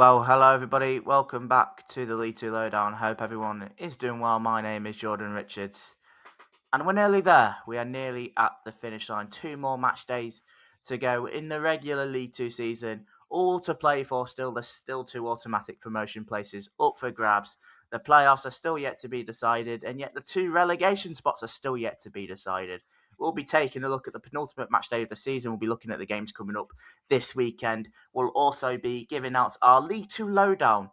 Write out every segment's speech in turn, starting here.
Well, hello everybody. Welcome back to the League 2 Lowdown. Hope everyone is doing well. My name is Jordan Richards. And we're nearly there. We are nearly at the finish line. 2 more match days to go in the regular League 2 season. All to play for still. There's still 2 automatic promotion places up for grabs. The playoffs are still yet to be decided. And yet the 2 relegation spots are still yet to be decided. We'll be taking a look at the penultimate match day of the season. We'll be looking at the games coming up this weekend. We'll also be giving out our League 2 Lowdown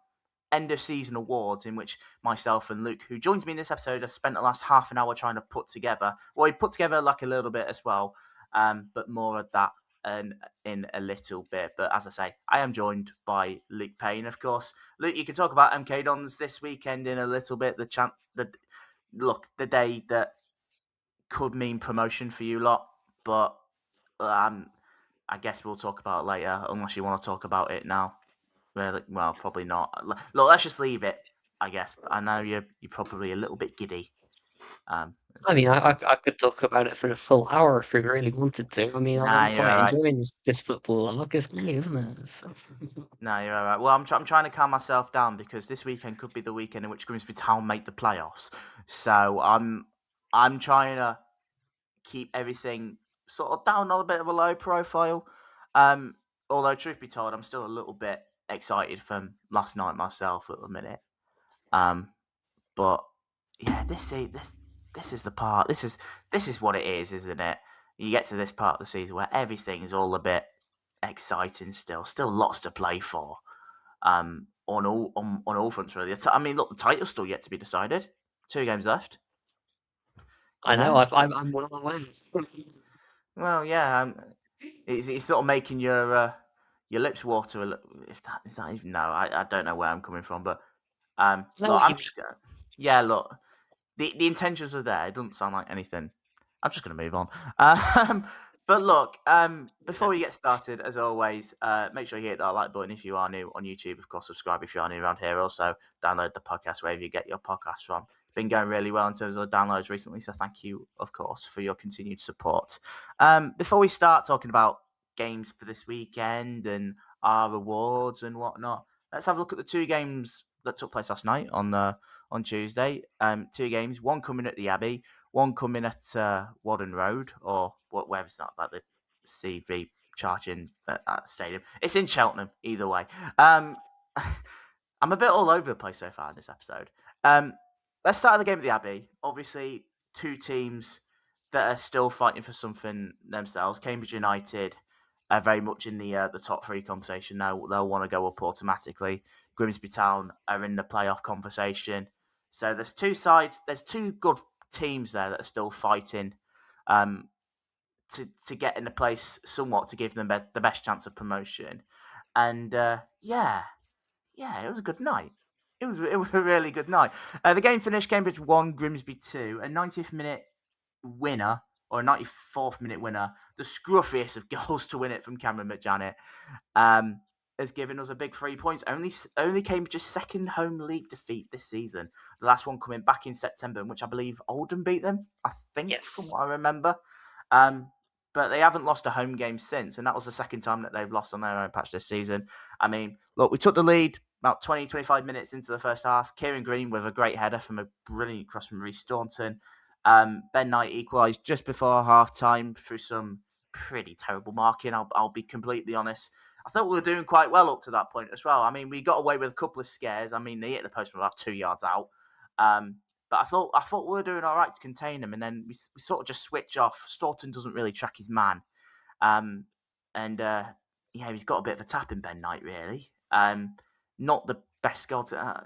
end of season awards, in which myself and Luke, who joins me in this episode, has spent the last half an hour trying to put together. Well, we put together like a little bit as well, but more of that in a little bit. But as I say, I am joined by Luke Payne, of course. Luke, you can talk about MK Dons this weekend in a little bit. The day that could mean promotion for you lot, but I guess we'll talk about it later, unless you want to talk about it now. Well, probably not. Look, let's just leave it, I guess. I know you're probably a little bit giddy. I could talk about it for a full hour if we really wanted to. Nah, I'm you're quite all right. enjoying this football. Look, it's great, isn't it? No, you're all right. Well, I'm trying to calm myself down because this weekend could be the weekend in which Grimsby Town make the playoffs. So I'm trying to keep everything sort of down on a bit of a low profile. Although truth be told, I'm still a little bit excited from last night myself at the minute. But yeah, this is the part. This is what it is, isn't it? You get to this part of the season where everything is all a bit exciting still lots to play for. On all fronts really. Look, the title's still yet to be decided. 2 games left. You I know, know. I'm one of the ones. Well, yeah. It's sort of making your lips water a little. If that is that even no, I don't know where I'm coming from, but I know look, what I'm you mean. just gonna. Yeah, look, the intentions are there. It doesn't sound like anything. I'm just going to move on. But look, before we get started, as always, make sure you hit that like button if you are new on YouTube. Of course, subscribe if you are new around here. Also, download the podcast wherever you get your podcasts from. Been going really well in terms of downloads recently, so thank you, of course, for your continued support. Before we start talking about games for this weekend and our rewards and whatnot, let's have a look at the 2 games that took place last night on Tuesday. 2 games, one coming at the Abbey, one coming at Wadden Road, or whatever it's not, like the CV charging at stadium. It's in Cheltenham, either way. I'm a bit all over the place so far in this episode. Let's start the game at the Abbey. Obviously, 2 teams that are still fighting for something themselves. Cambridge United are very much in the top 3 conversation now. They'll want to go up automatically. Grimsby Town are in the playoff conversation. So there's 2 sides. There's 2 good teams there that are still fighting to get in a place somewhat to give them the best chance of promotion. And it was a good night. It was a really good night. The game finished Cambridge 1, Grimsby 2, a 90th minute winner or a 94th minute winner, the scruffiest of goals to win it from Cameron McJanet. Has given us a big 3 points. Only Cambridge's second home league defeat this season. The last one coming back in September, in which I believe Oldham beat them, I think, from Yes. what I remember. But they haven't lost a home game since, and that was the second time that they've lost on their own patch this season. Look, we took the lead about 20, 25 minutes into the first half. Kieran Green with a great header from a brilliant cross from Reece Staunton. Ben Knight equalised just before half-time through some pretty terrible marking, I'll be completely honest. I thought we were doing quite well up to that point as well. We got away with a couple of scares. They hit the post from about 2 yards out. But I thought we were doing all right to contain them, and then we sort of just switch off. Staunton doesn't really track his man. He's got a bit of a tap in Ben Knight, really. Not the best goal to... I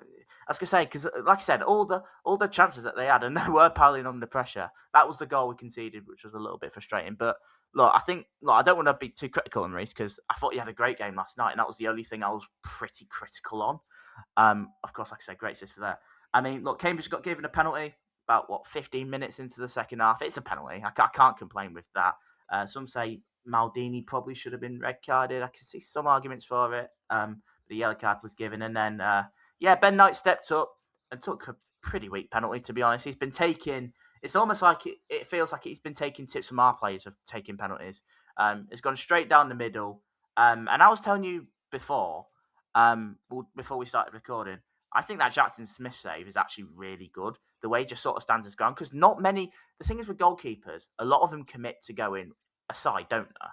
was going to say, because like I said, all the chances that they had, and they were piling under pressure. That was the goal we conceded, which was a little bit frustrating. But look, I don't want to be too critical on Reece, because I thought he had a great game last night, and that was the only thing I was pretty critical on. Of course, like I said, great assist for that. Look, Cambridge got given a penalty about 15 minutes into the second half. It's a penalty. I can't complain with that. Some say Maldini probably should have been red carded. I can see some arguments for it. The yellow card was given, and then Ben Knight stepped up and took a pretty weak penalty. To be honest, he's been taking. It's almost like it feels like he's been taking tips from our players of taking penalties. It's gone straight down the middle. And I was telling you before, Well, before we started recording, I think that Jackson Smith save is actually really good. The way he just sort of stands his ground, because not many. The thing is with goalkeepers, a lot of them commit to going aside, don't they?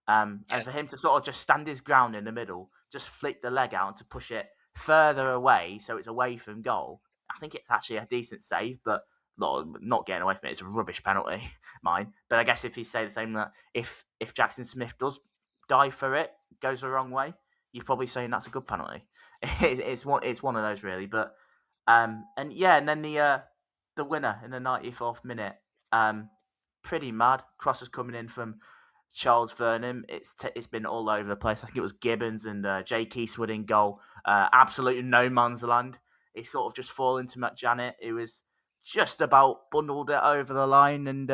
And for him to sort of just stand his ground in the middle, just flick the leg out and to push it further away so it's away from goal, I think it's actually a decent save, but not getting away from it. It's a rubbish penalty, mine. But I guess if you say the same, that if Jackson Smith does dive for it, goes the wrong way, you're probably saying that's a good penalty. It's one of those really. But and then the winner in the 94th minute, pretty mad. Crosses coming in from Charles Vernon. It's been all over the place. I think it was Gibbons and Jake Eastwood in goal. Absolute no man's land. He sort of just fallen to Matt Janet. It was just about bundled it over the line, and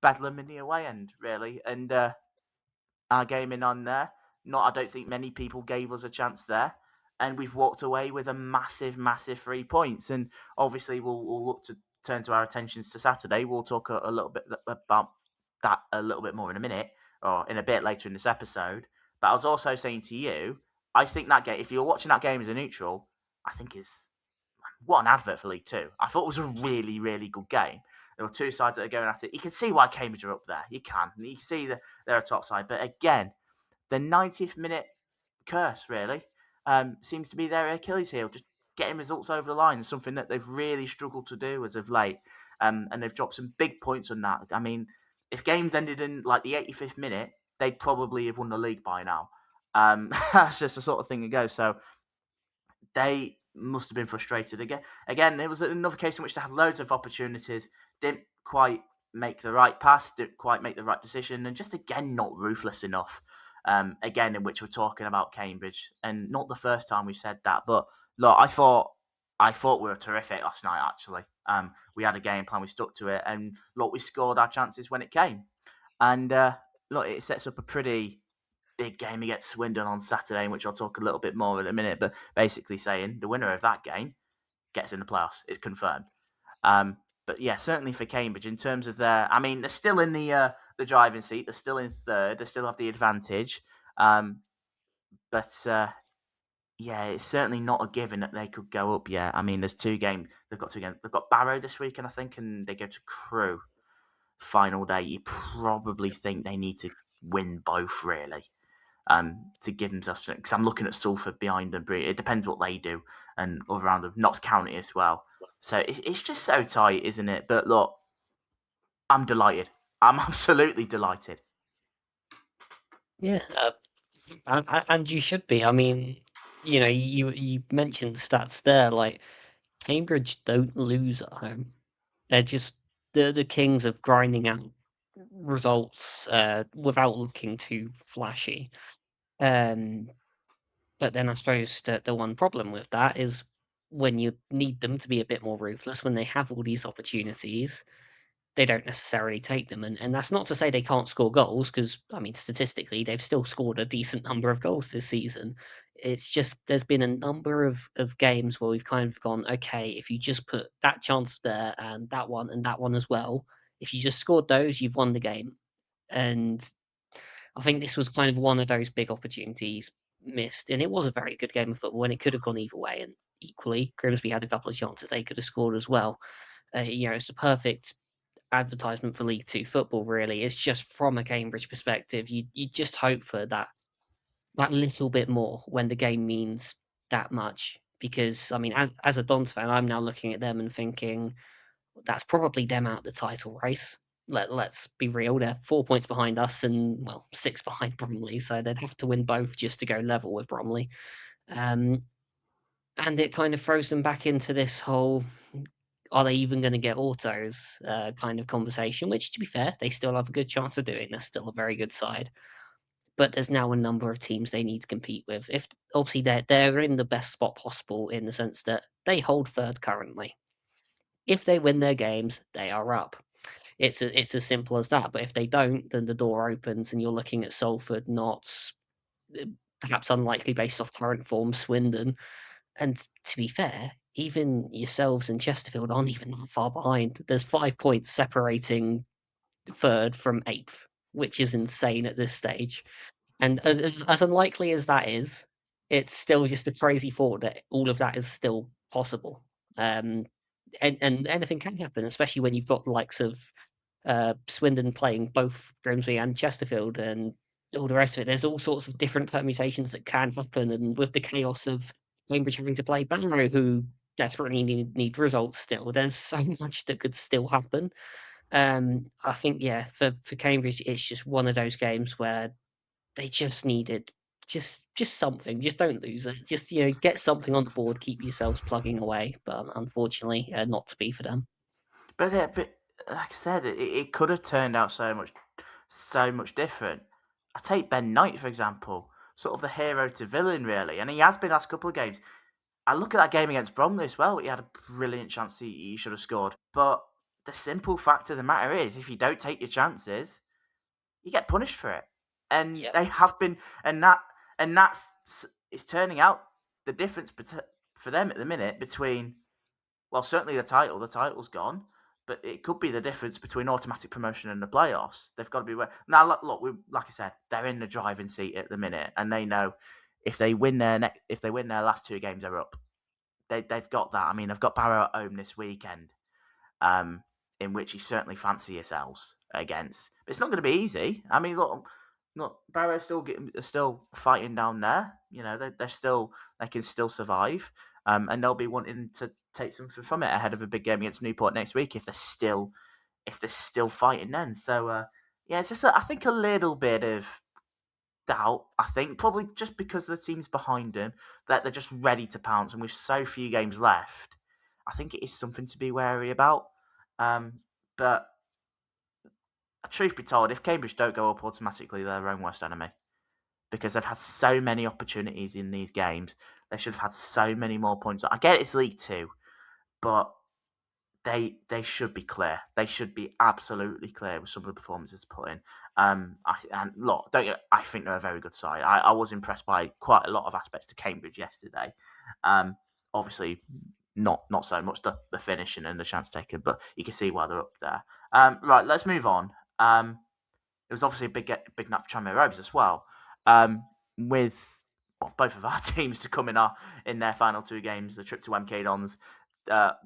bedlam in the away end really. And our game in on there. I don't think many people gave us a chance there, and we've walked away with a massive, massive 3 points. And obviously, we'll look to turn to our attentions to Saturday. We'll talk a little bit about that a little bit more in a minute, or in a bit later in this episode. But I was also saying to you, I think that game, if you're watching that game as a neutral, I think is what an advert for League Two. I thought it was a really, really good game. There were two sides that are going at it. You can see why Cambridge are up there. You can see that they're a top side. But again, the 90th minute curse really seems to be their Achilles heel. Just getting results over the line is something that they've really struggled to do as of late. And they've dropped some big points on that. I mean, if games ended in like the 85th minute, they'd probably have won the league by now. That's just the sort of thing it goes. So they must have been frustrated again. There was another case in which they had loads of opportunities, didn't quite make the right pass, didn't quite make the right decision, and just again not ruthless enough. Again, in which we're talking about Cambridge, and not the first time we've said that. But look, I thought we were terrific last night. Actually, we had a game plan, we stuck to it, and look, we scored our chances when it came. And look, it sets up a pretty big game against Swindon on Saturday, in which I'll talk a little bit more in a minute. But basically saying the winner of that game gets in the playoffs. It's confirmed. But yeah, certainly for Cambridge in terms of they're still in the driving seat. They're still in third. They still have the advantage. But yeah, it's certainly not a given that they could go up yet. I mean, there's two games. They've got two games. They've got Barrow this weekend, I think, and they go to Crewe final day. You probably think they need to win both, really. To give themselves, because I'm looking at Salford behind them. It depends what they do, and all around them, Notts County as well. So it's just so tight, isn't it? But look, I'm delighted. I'm absolutely delighted. Yeah, and you should be. I mean, you mentioned the stats there. Like Cambridge don't lose at home. They're just the kings of grinding out results without looking too flashy. But then I suppose the one problem with that is when you need them to be a bit more ruthless, when they have all these opportunities, they don't necessarily take them. And that's not to say they can't score goals, because, I mean, statistically, they've still scored a decent number of goals this season. It's just there's been a number of games where we've kind of gone, okay, if you just put that chance there and that one as well, if you just scored those, you've won the game. And I think this was kind of one of those big opportunities missed. And it was a very good game of football, and it could have gone either way. And equally, Grimsby had a couple of chances they could have scored as well. It's the perfect advertisement for League Two football, really. It's just from a Cambridge perspective, you just hope for that little bit more when the game means that much. Because, I mean, as a Dons fan, I'm now looking at them and thinking that's probably them out the title race. Let's be real, they're 4 points behind us and, well, 6 behind Bromley, so they'd have to win both just to go level with Bromley. And it kind of throws them back into this whole, are they even going to get autos kind of conversation, which, to be fair, they still have a good chance of doing. They're still a very good side. But there's now a number of teams they need to compete with. If obviously they're in the best spot possible in the sense that they hold third currently. If they win their games, they are up. It's as simple as that. But if they don't, then the door opens and you're looking at Salford, Notts, perhaps unlikely based off current form, Swindon. And to be fair, even yourselves and Chesterfield aren't even that far behind. There's 5 points separating third from eighth, which is insane at this stage. And as unlikely as that is, it's still just a crazy thought that all of that is still possible. And anything can happen, especially when you've got the likes of Swindon playing both Grimsby and Chesterfield and all the rest of it. There's all sorts of different permutations that can happen, and with the chaos of Cambridge having to play Barrow, who desperately need results still, there's so much that could still happen. I think, yeah, for Cambridge, it's just one of those games where they just needed just something. Just don't lose it. Just get something on the board. Keep yourselves plugging away. But unfortunately, not to be for them. But like I said, it could have turned out so much different. I take Ben Knight for example, sort of the hero to villain really, and he has been last couple of games. I look at that game against Bromley as well. He had a brilliant chance he should have scored, but the simple fact of the matter is, if you don't take your chances, you get punished for it. And Yep. they have been, and that's it's turning out the difference for them at the minute between, well, certainly the title's gone, but it could be the difference between automatic promotion and the playoffs. They've got to be now. Look, like I said, they're in the driving seat at the minute, and they know if they win their last two games, they're up. They've got that. I mean, they've got Barrow at home this weekend, um, in which you certainly fancy yourselves against. But it's not going to be easy. I mean, look, Barrow still fighting down there. You know, they can still survive, and they'll be wanting to take something from it ahead of a big game against Newport next week if they're still fighting then. So yeah, it's just I think a little bit of doubt. I think probably just because the teams behind them that they're just ready to pounce, and with so few games left, I think it is something to be wary about. But truth be told, if Cambridge don't go up automatically, they're their own worst enemy because they've had so many opportunities in these games. They should have had so many more points. I get it's League Two, but they should be clear. They should be absolutely clear with some of the performances put in. And look, I think they're a very good side. I was impressed by quite a lot of aspects to Cambridge yesterday. Obviously, not so much the finishing and the chance taken, but you can see why they're up there. Right, let's move on. It was obviously a big night for Tranmere Rovers as well, with both of our teams to come in their final two games. The trip to MK Dons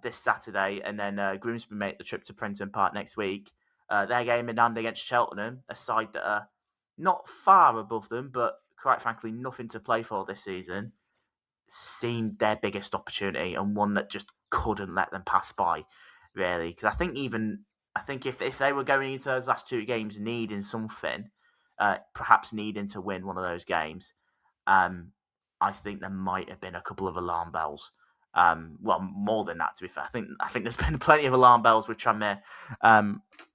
this Saturday, and then Grimsby make the trip to Prenton Park next week. Their game in hand against Cheltenham, a side that are not far above them, but quite frankly, nothing to play for this season, seemed their biggest opportunity and one that just couldn't let them pass by, really. Because I think if they were going into those last two games needing something, perhaps needing to win one of those games, I think there might have been a couple of alarm bells. Well, more than that, to be fair. I think there's been plenty of alarm bells with Tranmere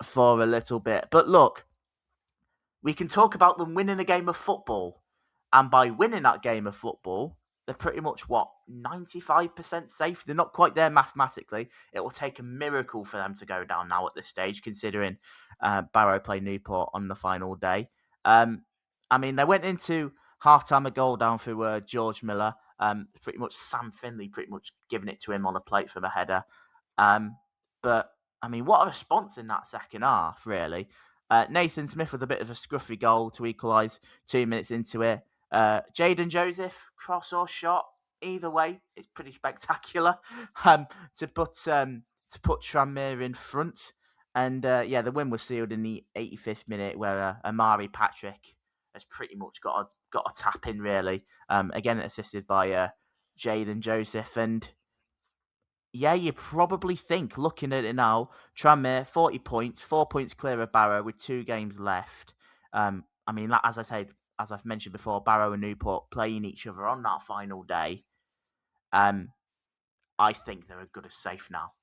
for a little bit. But look, we can talk about them winning a game of football, and by winning that game of football, they're pretty much 95% safe. They're not quite there mathematically. It will take a miracle for them to go down now at this stage, considering Barrow play Newport on the final day. I mean, they went into half-time a goal down through George Miller. Pretty much Sam Finley pretty much giving it to him on a plate from a header. But, I mean, what a response in that second half, really. Nathan Smith with a bit of a scruffy goal to equalise 2 minutes into it. Jaden Joseph, cross or shot, either way, it's pretty spectacular to put Tranmere in front. And yeah, the win was sealed in the 85th minute, where Amari Patrick has pretty much got a tap in, really. Again, assisted by Jaden Joseph. And yeah, you probably think, looking at it now, Tranmere, 40 points, 4 points clear of Barrow with 2 games left. I mean, as I said, as I've mentioned before, Barrow and Newport playing each other on that final day. I think they're as good as safe now.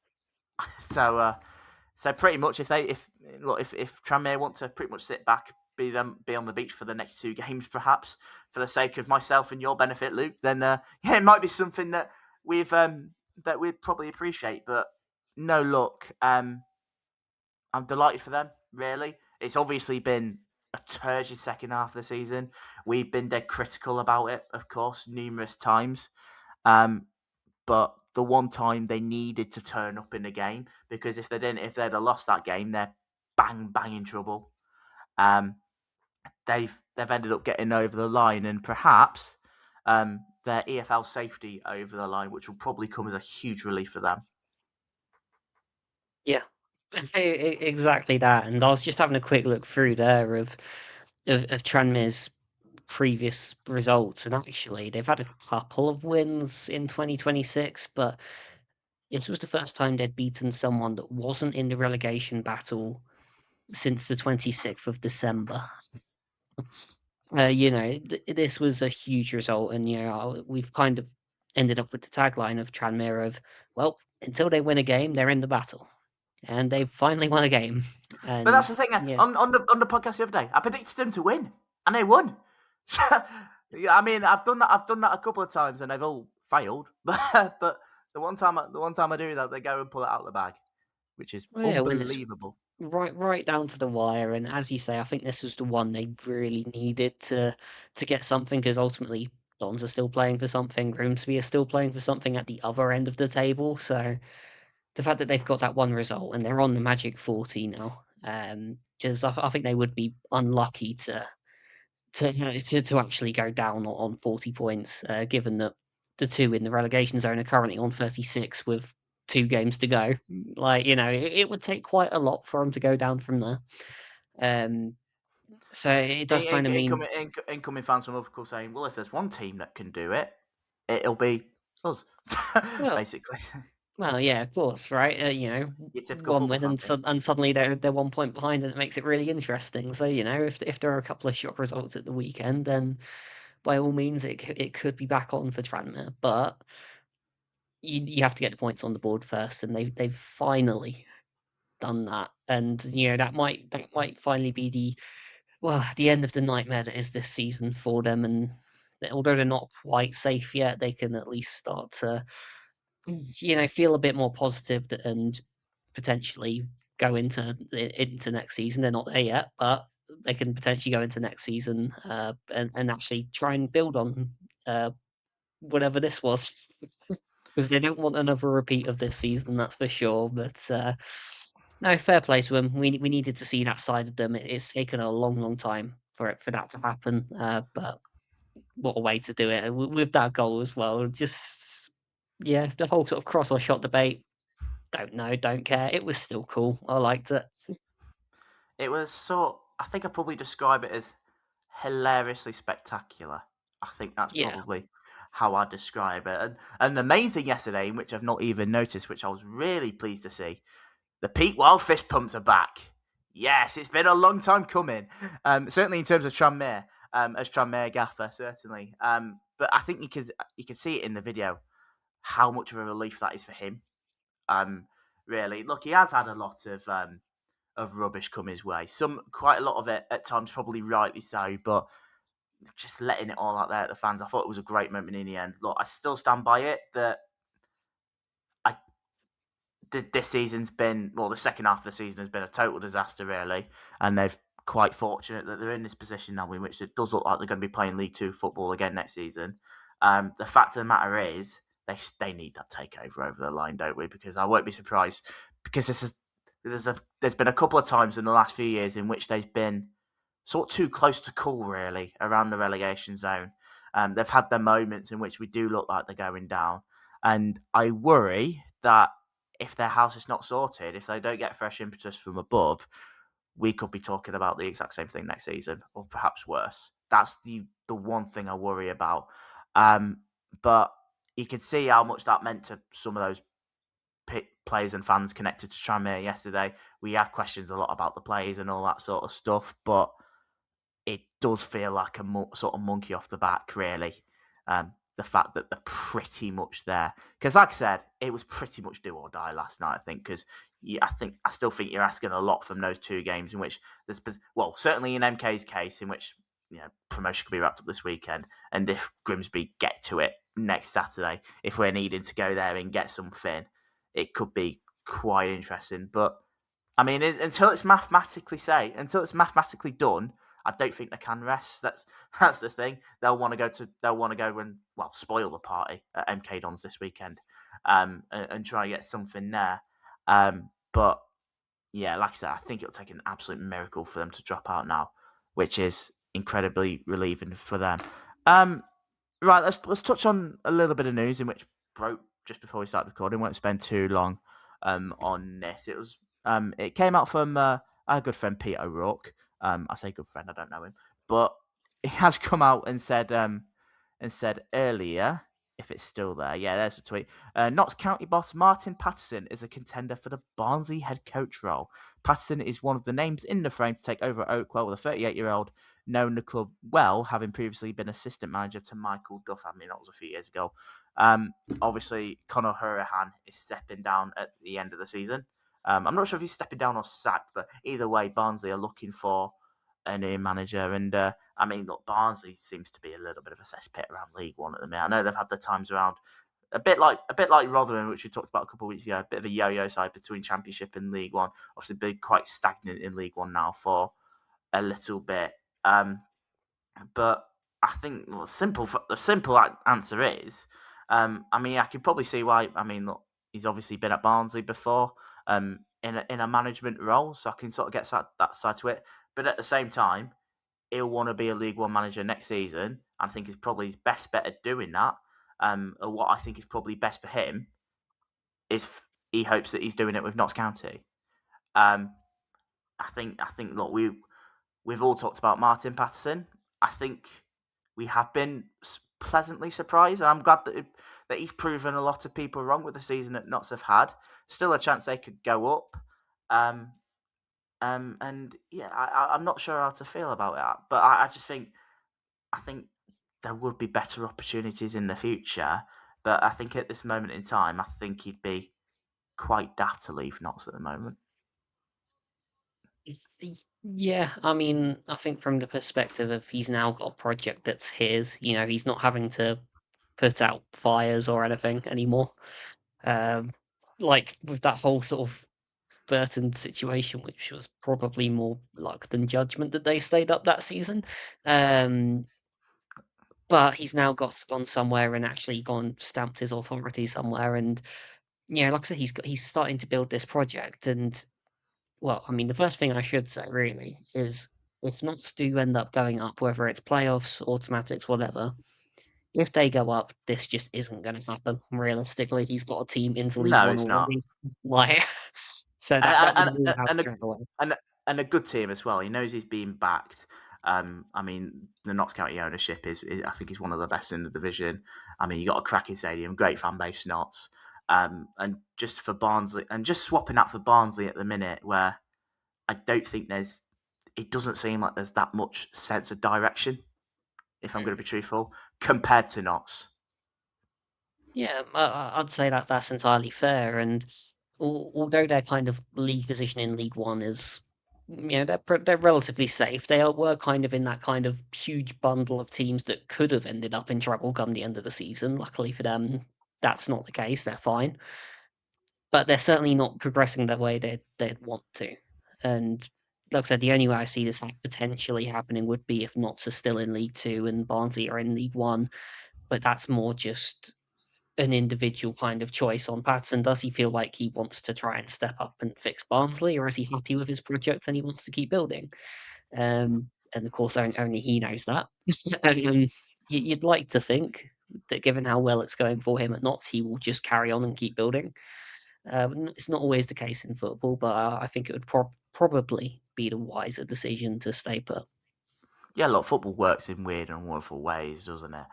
So pretty much, if Tranmere want to pretty much sit back, be on the beach for the next 2 games, perhaps for the sake of myself and your benefit, Luke, then yeah, it might be something that we'd probably appreciate. But no luck. I'm delighted for them. Really, it's obviously been a turgid second half of the season. We've been dead critical about it, of course, numerous times. But the one time they needed to turn up in the game, because if they'd have lost that game, they're bang in trouble. They've ended up getting over the line, and perhaps their EFL safety over the line, which will probably come as a huge relief for them. Yeah, exactly that. And I was just having a quick look through there of Tranmere's previous results, and actually they've had a couple of wins in 2026, but this was the first time they'd beaten someone that wasn't in the relegation battle since the 26th of December. This was a huge result, and we've kind of ended up with the tagline of Tranmere of, well, until they win a game, they're in the battle, and they've finally won a game. But that's And the thing. yeah, On the podcast the other day, I predicted them to win, and they won. Yeah, I mean, I've done that. I've done that a couple of times, and they've all failed. But the one time I do that, they go and pull it out of the bag, which is well, yeah, when it's unbelievable. right down to the wire, and as you say, I think this was the one they really needed to get something, because ultimately Dons are still playing for something, Grimsby are still playing for something at the other end of the table. So the fact that they've got that one result and they're on the magic 40 now, because I think they would be unlucky to actually go down on 40 points, given that the two in the relegation zone are currently on 36 with 2 games to go. Like, it would take quite a lot for them to go down from there. So it does kind of mean, Incoming fans from Liverpool saying, "Well, if there's one team that can do it, it'll be us." well, Basically, yeah, of course, right? your typical One football win fan and thing. and suddenly they're 1 point behind, and it makes it really interesting. So if there are a couple of shock results at the weekend, then by all means it could be back on for Tranmere, but you have to get the points on the board first, and they've finally done that. And that might finally be the end of the nightmare that is this season for them. And although they're not quite safe yet, they can at least start to feel a bit more positive and potentially go into next season. They're not there yet, but they can potentially go into next season, and actually try and build on whatever this was. Because they don't want another repeat of this season, that's for sure. But no, fair play to them. We needed to see that side of them. It's taken a long time for that to happen. But what a way to do it with that goal as well. Just the whole sort of cross or shot debate. Don't know, don't care. It was still cool. I liked it. It was I think I'd probably describe it as hilariously spectacular. I think that's Yeah, probably how I describe it. And the main thing yesterday, which I've not even noticed, which I was really pleased to see, the Pete Wild fist pumps are back. Yes, it's been a long time coming. Certainly in terms of Tranmere, as Tranmere gaffer, certainly. But I think you could see it in the video how much of a relief that is for him. Really, look, he has had a lot of rubbish come his way. Quite a lot of it at times, probably rightly so, but just letting it all out there at the fans. I thought it was a great moment in the end. Look, I still stand by it that I this season's been the second half of the season has been a total disaster, really, and they've quite fortunate that they're in this position now in which it does look like they're going to be playing League Two football again next season. The fact of the matter is they need that takeover over the line, don't we? Because I won't be surprised because there's been a couple of times in the last few years in which they've been sort of too close to call, really, around the relegation zone. They've had their moments in which we do look like they're going down. And I worry that if their house is not sorted, if they don't get fresh impetus from above, we could be talking about the exact same thing next season, or perhaps worse. That's the one thing I worry about. But you could see how much that meant to some of those players and fans connected to Tranmere yesterday. We have questioned a lot about the players and all that sort of stuff, but it does feel like a sort of monkey off the back, really. The fact that they're pretty much there, because like I said, it was pretty much do or die last night. I think because I still think you're asking a lot from those 2 games in which there's certainly in MK's case in which promotion could be wrapped up this weekend, and if Grimsby get to it next Saturday, if we're needing to go there and get something, it could be quite interesting. But I mean, until it's mathematically done, I don't think they can rest. That's the thing. They'll want to go and spoil the party at MK Dons this weekend, and try and get something there. But yeah, like I said, I think it'll take an absolute miracle for them to drop out now, which is incredibly relieving for them. Right, let's touch on a little bit of news in which broke just before we started recording. Won't spend too long on this. It came out from our good friend Pete O'Rourke. I say good friend, I don't know him, but he has come out and said earlier, if it's still there, yeah, there's a tweet. Notts County boss Martin Paterson is a contender for the Barnsley head coach role. Paterson is one of the names in the frame to take over at Oakwell, with a 38-year-old known the club well, having previously been assistant manager to Michael Duff. I mean, that was a few years ago. Obviously, Conor Hurahan is stepping down at the end of the season. I'm not sure if he's stepping down or sacked, but either way, Barnsley are looking for a new manager. And I mean, look, Barnsley seems to be a little bit of a cesspit around League One at the minute. I know they've had their times around a bit like Rotherham, which we talked about a couple of weeks ago. A bit of a yo-yo side between Championship and League One. Obviously, been quite stagnant in League One now for a little bit. But I think the simple answer is, I mean, I could probably see why. I mean, look, he's obviously been at Barnsley before, in a management role, so I can sort of get that side to it. But at the same time, he'll want to be a League One manager next season. I think he's probably his best bet at doing that. Or what I think is probably best for him is he hopes that he's doing it with Notts County. Um, I think. Look, we've all talked about Martin Paterson. I think we have been pleasantly surprised, and I'm glad that he's proven a lot of people wrong with the season that Notts have had. Still a chance they could go up. And yeah, I'm not sure how to feel about it, but I just think there would be better opportunities in the future. But I think at this moment in time, I think he'd be quite daft to leave Notts at the moment. Yeah, I mean, I think from the perspective of he's now got a project that's his, he's not having to put out fires or anything anymore. Um, like with that whole sort of Burton situation, which was probably more luck than judgment that they stayed up that season. Um, but he's now gone somewhere and actually gone stamped his authority somewhere, and like I said, he's starting to build this project. And well, I mean, the first thing I should say really is if Notts do end up going up, whether it's playoffs, automatics, whatever, if they go up, this just isn't going to happen. Realistically, he's got a team into League No, One it's not. already. Like, so that would and rule and out and a, straight away. and a good team as well. He knows he's being backed. I mean, the Notts County ownership is I think, is one of the best in the division. I mean, you got a cracking stadium, great fan base, Notts. And just for Barnsley, and just swapping that for Barnsley at the minute, where I don't think it doesn't seem like there's that much sense of direction, if I'm going to be truthful, compared to Notts. Yeah, I'd say that that's entirely fair. And although their kind of league position in League One is, they're relatively safe. Were kind of in that kind of huge bundle of teams that could have ended up in trouble come the end of the season. Luckily for them, that's not the case. They're fine, but they're certainly not progressing the way they'd want to. And like I said, the only way I see this potentially happening would be if Notts are still in League Two and Barnsley are in League One. But that's more just an individual kind of choice on Paterson. Does he feel like he wants to try and step up and fix Barnsley, or is he happy with his project and he wants to keep building? And of course, only he knows that. You'd like to think that given how well it's going for him at Notts, he will just carry on and keep building. It's not always the case in football, but I think it would probably be the wiser decision to stay put. Yeah, look, football works in weird and wonderful ways, doesn't it?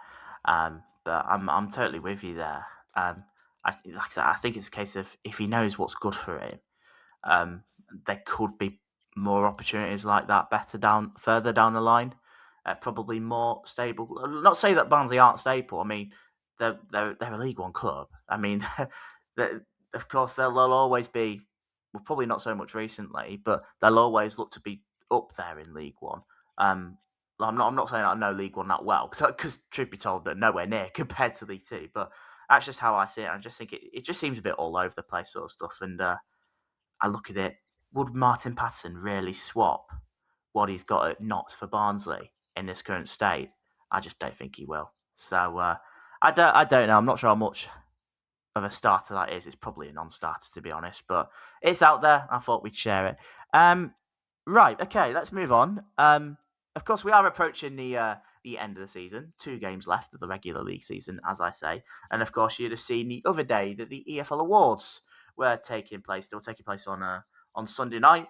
But I'm totally with you there. Like I said, I think it's a case of if he knows what's good for him, um, there could be more opportunities like that further down the line. Probably more stable. Not say that Barnsley aren't stable. I mean, they're a League One club. I mean, of course they'll always be. Well, probably not so much recently, but they'll always look to be up there in League One. Um, I'm not saying I know League One that well, because truth be told, they're nowhere near compared to League Two. But that's just how I see it. I just think it just seems a bit all over the place, sort of stuff. And I look at it, would Martin Paterson really swap what he's got at Notts for Barnsley in this current state? I just don't think he will. So I don't know. I'm not sure how much of a starter that is. It's probably a non-starter, to be honest, but it's out there. I thought we'd share it. Right, okay, let's move on. of course, we are approaching the end of the season. 2 games left of the regular league season, as I say. And of course, you'd have seen the other day that the EFL Awards were taking place. They were taking place on Sunday night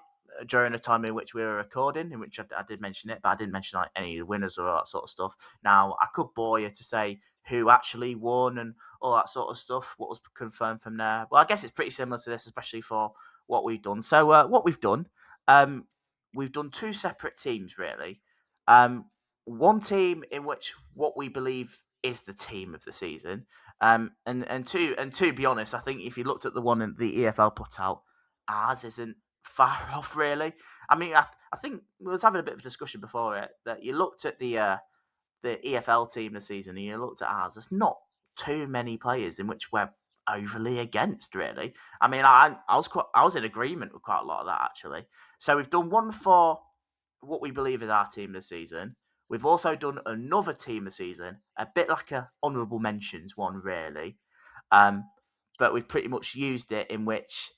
during a time in which we were recording, in which I did mention it, but I didn't mention like any of the winners or all that sort of stuff. Now, I could bore you to say who actually won and all that sort of stuff, what was confirmed from there. Well, I guess it's pretty similar to this, especially for what we've done. So, what we've done 2 separate teams, really. One team in which what we believe is the team of the season, and to be honest, I think if you looked at the one that the EFL put out, ours isn't far off, really. I mean, I think we was having a bit of a discussion before it that you looked at the EFL team this season and you looked at ours. There's not too many players in which we're overly against, really. I mean, I was in agreement with quite a lot of that actually. So we've done one for what we believe is our team this season. We've also done another team this season, a bit like a honourable mentions one, really. But we've pretty much used it in which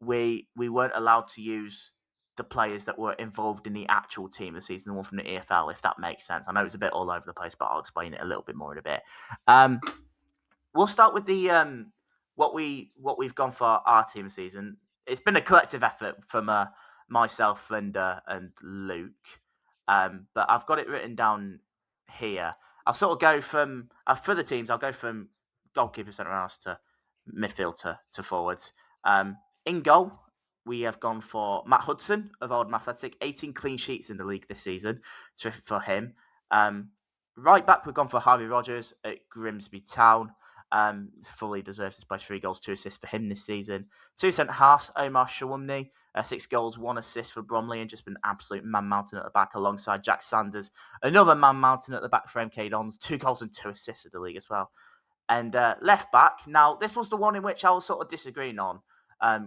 we weren't allowed to use the players that were involved in the actual team this season, the one from the EFL, if that makes sense. I know it's a bit all over the place, but I'll explain it a little bit more in a bit. We'll start with the what we've gone for our team this season. It's been a collective effort from myself and Luke, but I've got it written down here. I'll sort of go from for the teams. I'll go from goalkeeper, centre halves to midfield to forwards. In goal, we have gone for Matt Hudson of Oldham Athletic, 18 clean sheets in the league this season. Terrific for him. Right back, we've gone for Harvey Rogers at Grimsby Town. Fully deserves his place. 3 goals, 2 assists for him this season. 2 centre halves, Omar Shawumni, 6 goals, 1 assist for Bromley, and just been absolute man mountain at the back alongside Jack Sanders. Another man mountain at the back for MK Dons, 2 goals and 2 assists at the league as well. And left back, now this was the one in which I was sort of disagreeing on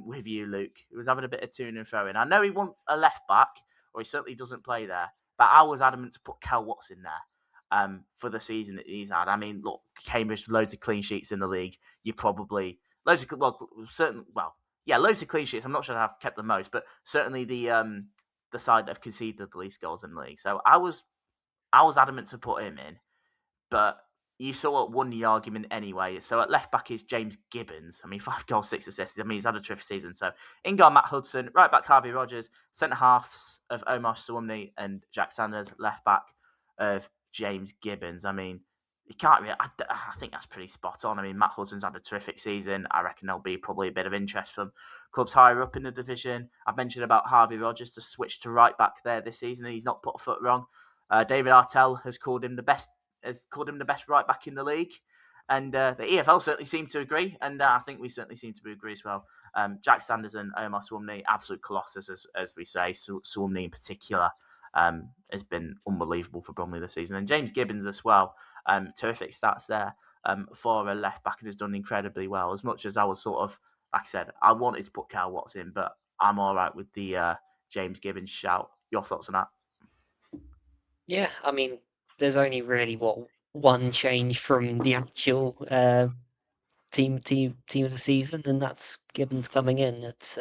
with you, Luke. He was having a bit of to and fro in. I know he wants a left back, or he certainly doesn't play there, but I was adamant to put Cal Watts in there. For the season that he's had. I mean, look, Cambridge, loads of clean sheets in the league. You probably loads of clean sheets. I'm not sure I've kept the most, but certainly the side that have conceded the least goals in the league. So I was adamant to put him in, but you sort of won the argument anyway. So at left back is James Gibbons. I mean, 5 goals, 6 assists. I mean, he's had a terrific season. So in goal, Matt Hudson. Right back, Harvey Rogers. Centre halves of Omar Sawumni and Jack Sanders. Left back of James Gibbons. I mean, you can't really. I think that's pretty spot on. I mean, Matt Hudson's had a terrific season. I reckon there'll be probably a bit of interest from clubs higher up in the division. I've mentioned about Harvey Rogers to switch to right back there this season, and he's not put a foot wrong. David Artell has called him the best right back in the league, and the EFL certainly seem to agree, and I think we certainly seem to agree as well. Jack Sanders and Omar Swumney, absolute colossus, as we say. Swumney in particular has been unbelievable for Bromley this season. And James Gibbons as well. Terrific stats there for a left back and has done incredibly well. As much as I was sort of, like I said, I wanted to put Cal Watts in, but I'm all right with the James Gibbons shout. Your thoughts on that? Yeah, I mean, there's only really one change from the actual team of the season, and that's Gibbons coming in. It's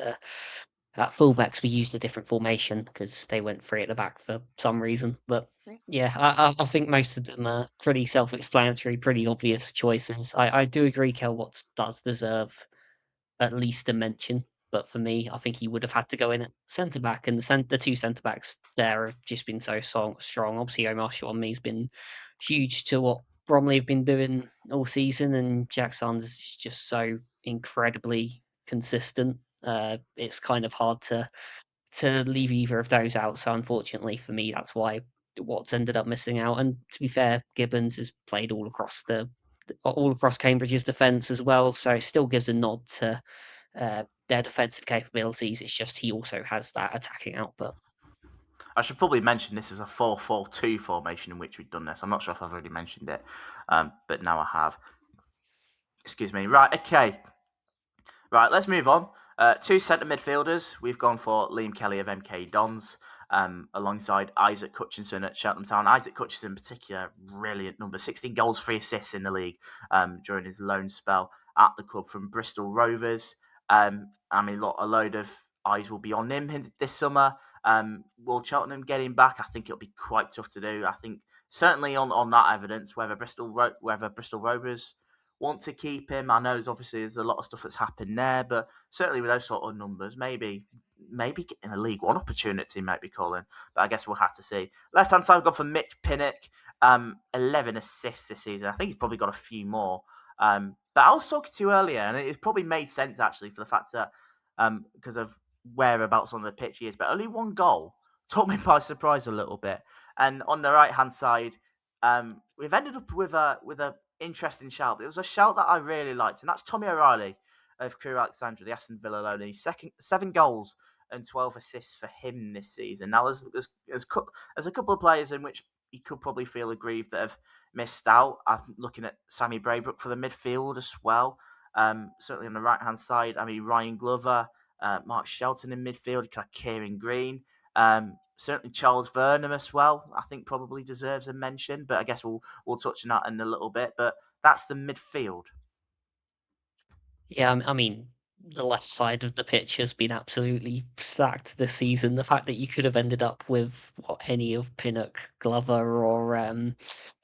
at fullbacks we used a different formation because they went 3 at the back for some reason. But yeah, I think most of them are pretty self-explanatory, pretty obvious choices. I do agree Kel Watts does deserve at least a mention. But for me, I think he would have had to go in at centre back, and the 2 centre backs there have just been so strong. Obviously, Omar Shawami's been huge to what Bromley have been doing all season, and Jack Sanders is just so incredibly consistent. It's kind of hard to leave either of those out. So unfortunately for me, that's why Watts ended up missing out. And to be fair, Gibbons has played all across Cambridge's defence as well, so it still gives a nod to their defensive capabilities. It's just he also has that attacking output. I should probably mention this is a 4-4-2 formation in which we've done this. I'm not sure if I've already mentioned it, but now I have. Excuse me. Right, okay. Right, let's move on. 2 centre midfielders. We've gone for Liam Kelly of MK Dons, alongside Isaac Hutchinson at Cheltenham Town. Isaac Hutchinson in particular, brilliant number. 16 goals, 3 assists in the league during his loan spell at the club from Bristol Rovers. I mean, look, a load of eyes will be on him this summer. Will Cheltenham get him back? I think it'll be quite tough to do. I think certainly on that evidence, whether Bristol Rovers want to keep him. I know there's a lot of stuff that's happened there, but certainly with those sort of numbers, maybe getting a League One opportunity might be calling. But I guess we'll have to see. Left hand side, we've got for Mitch Pinnock, 11 assists this season. I think he's probably got a few more. But I was talking to you earlier, and it's probably made sense actually for the fact that because of whereabouts on the pitch he is, but only one goal took me by surprise a little bit. And on the right hand side, we've ended up with a interesting shout. It was a shout that I really liked, and that's Tommy O'Reilly of Crewe Alexandra, the Aston Villa loan. He's 7 goals and 12 assists for him this season. Now, there's a couple of players in which you could probably feel aggrieved that have missed out. I'm looking at Sammy Braybrook for the midfield as well. Certainly on the right hand side, I mean Ryan Glover, Mark Shelton in midfield, kind of Kieran Green. Certainly Charles Vernham as well. I think probably deserves a mention, but I guess we'll touch on that in a little bit. But that's the midfield. Yeah, I mean, the left side of the pitch has been absolutely stacked this season. The fact that you could have ended up with any of Pinnock, Glover, or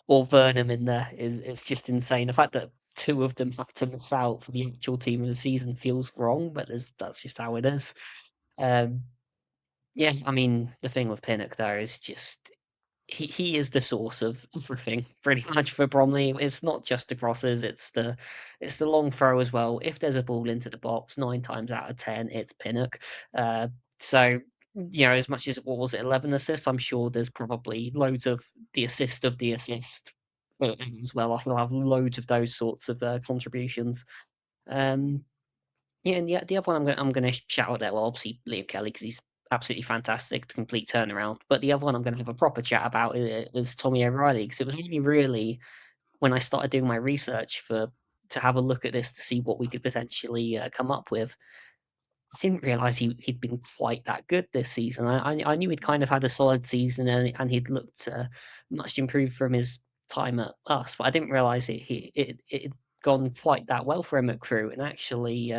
Vernham in there is just insane. The fact that two of them have to miss out for the actual team of the season feels wrong, but that's just how it is. Um, yeah, I mean, the thing with Pinnock there is just he is the source of everything pretty much for Bromley. It's not just the crosses, it's the long throw as well. If there's a ball into the box, 9 times out of 10, it's Pinnock. So as much as what was it, 11 assists, I'm sure there's probably loads of the assist as well. He'll have loads of those sorts of contributions. Um, yeah, and the other one I'm gonna shout out there, well, obviously Liam Kelly because he's absolutely fantastic, the complete turnaround. But the other one I'm gonna have a proper chat about is Tommy O'Reilly because it was only really when I started doing my research to have a look at this to see what we could potentially come up with. I didn't realise he'd been quite that good this season. I knew he'd kind of had a solid season and he'd looked much improved from his time at us, but I didn't realise it had gone quite that well for him at Crewe and actually.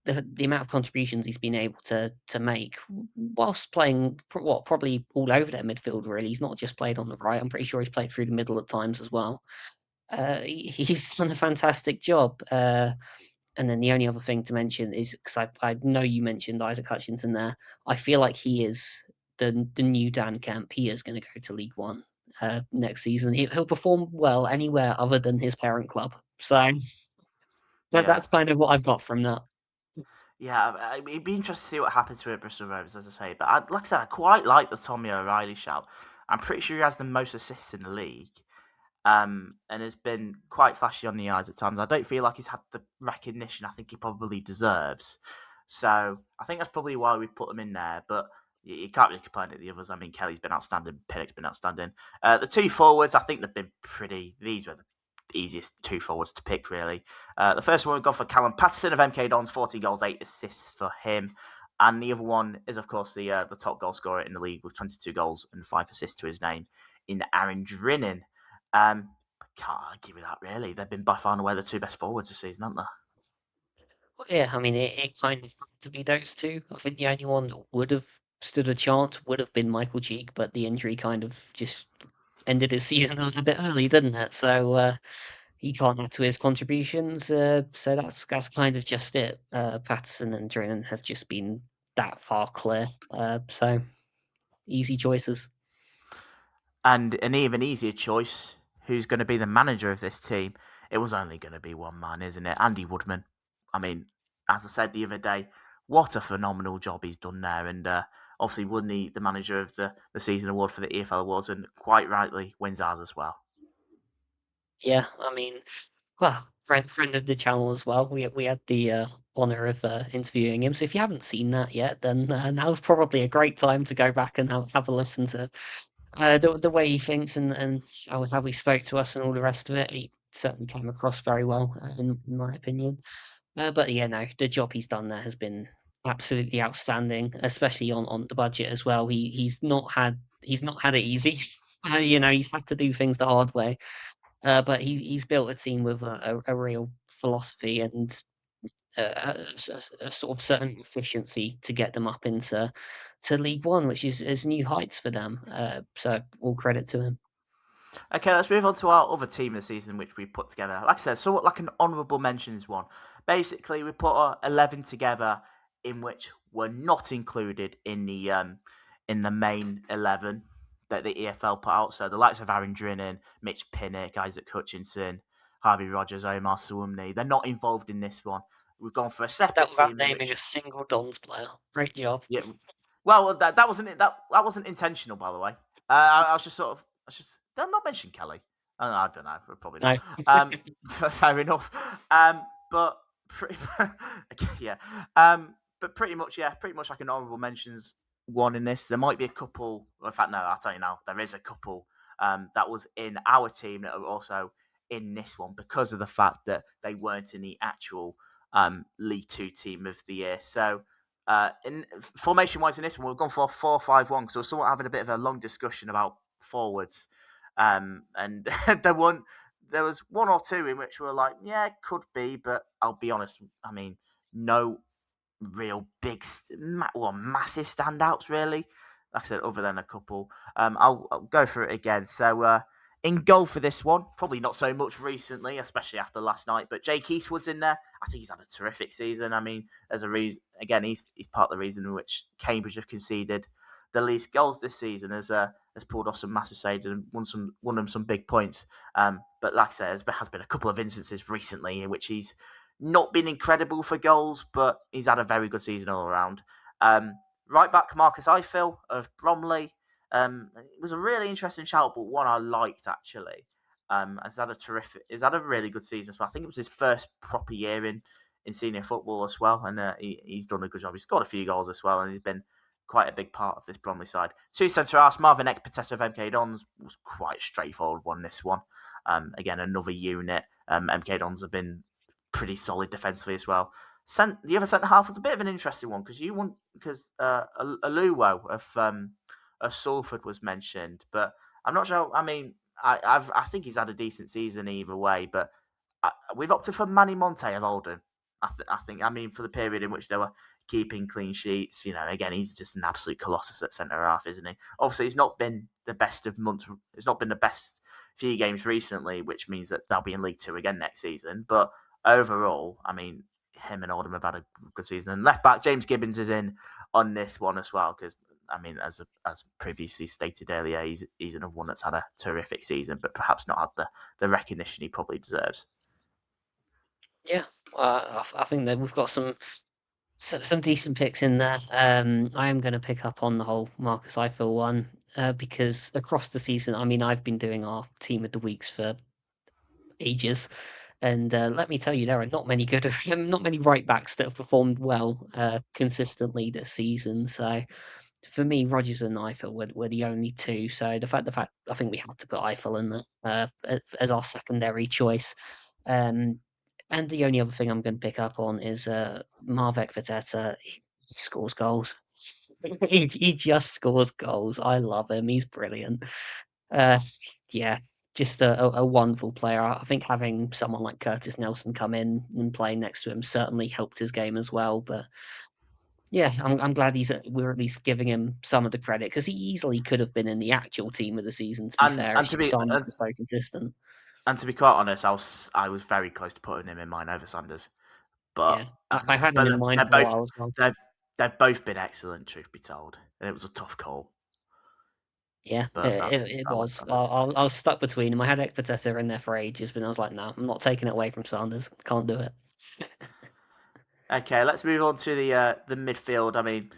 The amount of contributions he's been able to make whilst playing probably all over their midfield really. He's not just played on the right. I'm pretty sure he's played through the middle at times as well. He's done a fantastic job. And then the only other thing to mention is because I know you mentioned Isaac Hutchinson there. I feel like he is the new Dan Kemp. He is going to go to League One next season. He'll perform well anywhere other than his parent club. So Yeah. that's kind of what I've got from that. Yeah, it'd be interesting to see what happens to Bristol Rovers, as I say. But like I said, I quite like the Tommy O'Reilly shout. I'm pretty sure he has the most assists in the league, and has been quite flashy on the eyes at times. I don't feel like he's had the recognition I think he probably deserves. So I think that's probably why we put him in there. But you can't really complain at the others. I mean, Kelly's been outstanding, Pinnock's been outstanding. The two forwards, I think they've been pretty. These were the easiest two forwards to pick, really. The first one we've got for Callum Paterson of MK Dons, 40 goals, 8 assists for him. And the other one is, of course, the top goal scorer in the league with 22 goals and 5 assists to his name in Aaron Drinnan. I can't argue with that, really. They've been by far and away the two best forwards this season, haven't they? Well, yeah, I mean, it kind of had to be those two. I think the only one that would have stood a chance would have been Michael Cheek, but the injury kind of just ended his season a bit early, didn't it? So he can't add to his contributions. So that's kind of just it. Patterson and Drennan have just been that far clear. So easy choices. And an even easier choice, who's going to be the manager of this team? It was only going to be one man, isn't it? Andy Woodman. I mean, as I said the other day, what a phenomenal job he's done there. And obviously won the manager of the season award for the EFL Awards and quite rightly wins ours as well. Yeah, I mean, well, friend of the channel as well. We had the honor of interviewing him. So if you haven't seen that yet, then now's probably a great time to go back and have a listen to the way he thinks and how he spoke to us and all the rest of it. He certainly came across very well, in my opinion. But yeah, no, the job he's done there has been absolutely outstanding, especially on the budget as well. He's not had it easy. He's had to do things the hard way. But he's built a team with a real philosophy, and a sort of certain efficiency to get them up into League One, which is new heights for them. So all credit to him. Okay, let's move on to our other team of the season, which we put together. Like I said, somewhat like an honourable mentions one. Basically, we put our 11 together, in which were not included in the main 11 that the EFL put out. So the likes of Aaron Drinnen, Mitch Pinnock, Isaac Hutchinson, Harvey Rogers, Omar Suwumni, they're not involved in this one. We've gone for a That separate without team in naming which, a single Dons player. Great job. yeah, well, that wasn't it. That wasn't intentional, by the way. I was just sort of, They'll not mention Kelly. I don't know. Probably No. not. Fair enough. But pretty, yeah. But pretty much like an honourable mentions one in this. There might be a couple. In fact, no. I'll tell you now. There is a couple that was in our team that are also in this one because of the fact that they weren't in the actual League Two team of the year. So in formation wise in this one, we've gone for a 4-5-1. So we're somewhat having a bit of a long discussion about forwards. And there was one or two in which we were like, yeah, it could be, but I'll be honest. I mean, no real big, massive standouts really. Like I said, other than a couple. I'll go through it again. So in goal for this one, probably not so much recently, especially after last night. But Jake Eastwood's in there. I think he's had a terrific season. I mean, as a reason, again, he's part of the reason in which Cambridge have conceded the least goals this season. Has pulled off some massive saves and won them some big points. But like I said, there has been a couple of instances recently in which he's not been incredible for goals, but he's had a very good season all around. Right back, Marcus Ifill of Bromley. It was a really interesting shout, but one I liked actually. He's had a really good season. So I think it was his first proper year in senior football as well, and he's done a good job. He scored a few goals as well, and he's been quite a big part of this Bromley side. Two centre halves, Marvin Ekpiteta of MK Dons was quite a straightforward one. This one, again, another unit. MK Dons have been pretty solid defensively as well. The other centre half was a bit of an interesting one because Aluwo of Salford was mentioned, but I'm not sure. I mean, I think he's had a decent season either way, but we've opted for Manny Monte of Oldham. I think. I mean, for the period in which they were keeping clean sheets, again, he's just an absolute colossus at centre half, isn't he? Obviously, he's not been the best of months. It's not been the best few games recently, which means that they'll be in League Two again next season. But overall, I mean, him and Oldham have had a good season. And left back James Gibbons is in on this one as well because I mean, as previously stated earlier, he's another one that's had a terrific season, but perhaps not had the recognition he probably deserves. Yeah, I think that we've got some decent picks in there. I am going to pick up on the whole Marcus Ifill one because across the season, I mean, I've been doing our team of the weeks for ages, and let me tell you, there are not many not many right backs that have performed well consistently this season. So for me, Rogers and Ifill were the only two. So the fact I think we had to put Ifill in there as our secondary choice. And the only other thing I'm going to pick up on is Marvek Viteta. He scores goals. He just scores goals. I love him. He's brilliant. Uh, yeah, just a wonderful player. I think having someone like Curtis Nelson come in and play next to him certainly helped his game as well. But yeah, I'm glad we're at least giving him some of the credit because he easily could have been in the actual team of the season. To be fair, And it's just Sanders was so consistent. And to be quite honest, I was very close to putting him in mine over Sanders, but Yeah, I had him in mind they're for a both while as well. they've both been excellent, truth be told, and it was a tough call. Yeah, But it I went was. Sanders. I was stuck between them. I had Ekpiteta in there for ages, but I was like, no, I'm not taking it away from Sanders. Can't do it. Okay, let's move on to the midfield. I mean,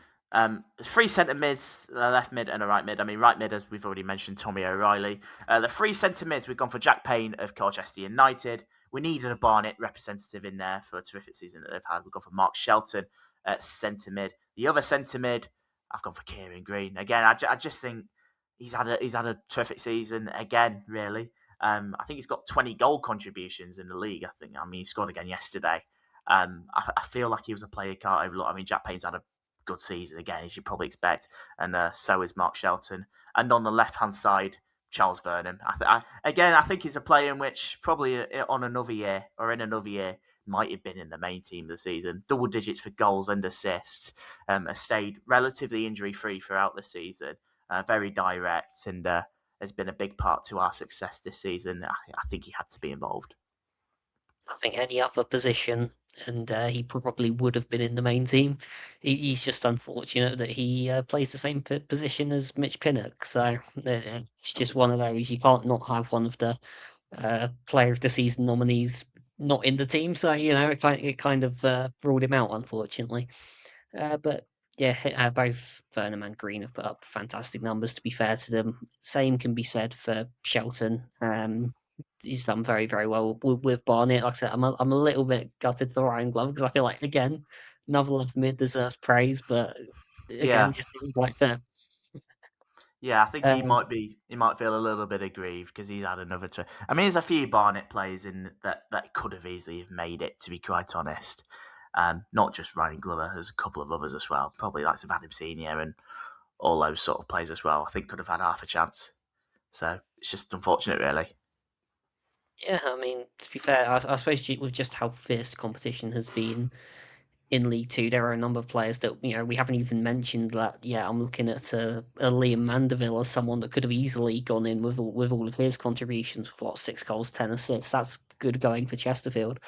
three centre mids, a left mid and a right mid. I mean, right mid, as we've already mentioned, Tommy O'Reilly. The three centre mids, we've gone for Jack Payne of Colchester United. We needed a Barnet representative in there for a terrific season that they've had. We've gone for Mark Shelton at centre mid. The other centre mid, I've gone for Kieran Green. Again, I just think he's had a terrific season again, really. I think he's got 20 goal contributions in the league, I think. I mean, he scored again yesterday. I feel like he was a player you can't overlook. I mean, Jack Payne's had a good season again, as you probably expect, and so is Mark Shelton. And on the left-hand side, Charles Vernon. I think he's a player in which probably in another year might have been in the main team this season. Double digits for goals and assists. Has stayed relatively injury-free throughout the season. Very direct and has been a big part to our success this season. I think he had to be involved. I think any other position, and he probably would have been in the main team. He's just unfortunate that he plays the same position as Mitch Pinnock. So it's just one of those. You can't not have one of the player of the season nominees not in the team. So it kind of ruled him out, unfortunately. But yeah, both Burnham and Green have put up fantastic numbers. To be fair to them, same can be said for Shelton. He's done very, very well with Barnet. Like I said, I'm a little bit gutted for Ryan Glover because I feel like, again, another left mid deserves praise, but again, Yeah. just isn't quite fair. Yeah, I think he Um, might feel a little bit aggrieved because he's had another. I mean, there's a few Barnet players in that could have easily have made it. To be quite honest, not just Ryan Glover, there's a couple of others as well. Probably like of Adam Senior and all those sort of players as well. I think could have had half a chance. So it's just unfortunate, really. yeah, I mean, to be fair, I suppose with just how fierce competition has been in League Two, there are a number of players that we haven't even mentioned. That I'm looking at a Liam Mandeville as someone that could have easily gone in with all of his contributions. With 6 goals, 10 assists. That's good going for Chesterfield.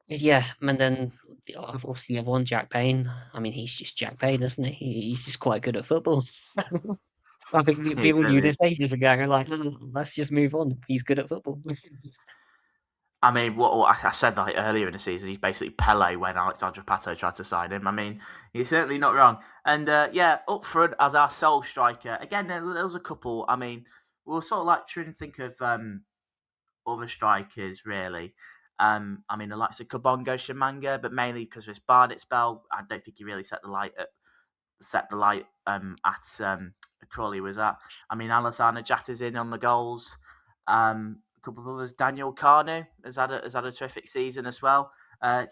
Yeah, and then obviously you have one Jack Payne. I mean, he's just Jack Payne, isn't he? He's just quite good at football. I think He people knew certainly is. this ages ago. Like, let's just move on. He's good at football. I mean, what I said like earlier in the season, he's basically Pele when Alexandra Pato tried to sign him. I mean, he's certainly not wrong. And up front as our sole striker, again, there was a couple. I mean, we were sort of like trying to think of other strikers, really. I mean, the likes of Kabongo Shamanga, but mainly because of his Barnet spell, I don't think he really set the light at Crawley was at. I mean, Alessandra Jatta's in on the goals. A couple of others. Daniel Carnu has had a terrific season as well.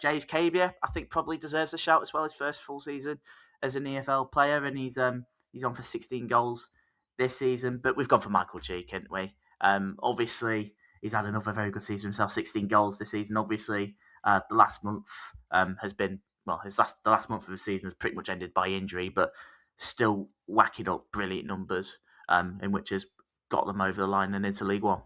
James Cabia, I think, probably deserves a shout as well. His first full season as an EFL player, and he's on for 16 goals this season. But we've gone for Michael Cheek, haven't we? Obviously, he's had another very good season himself. 16 goals this season. Obviously, the last month has been the last month of the season has pretty much ended by injury, but still whacking up brilliant numbers, in which has got them over the line and into League One.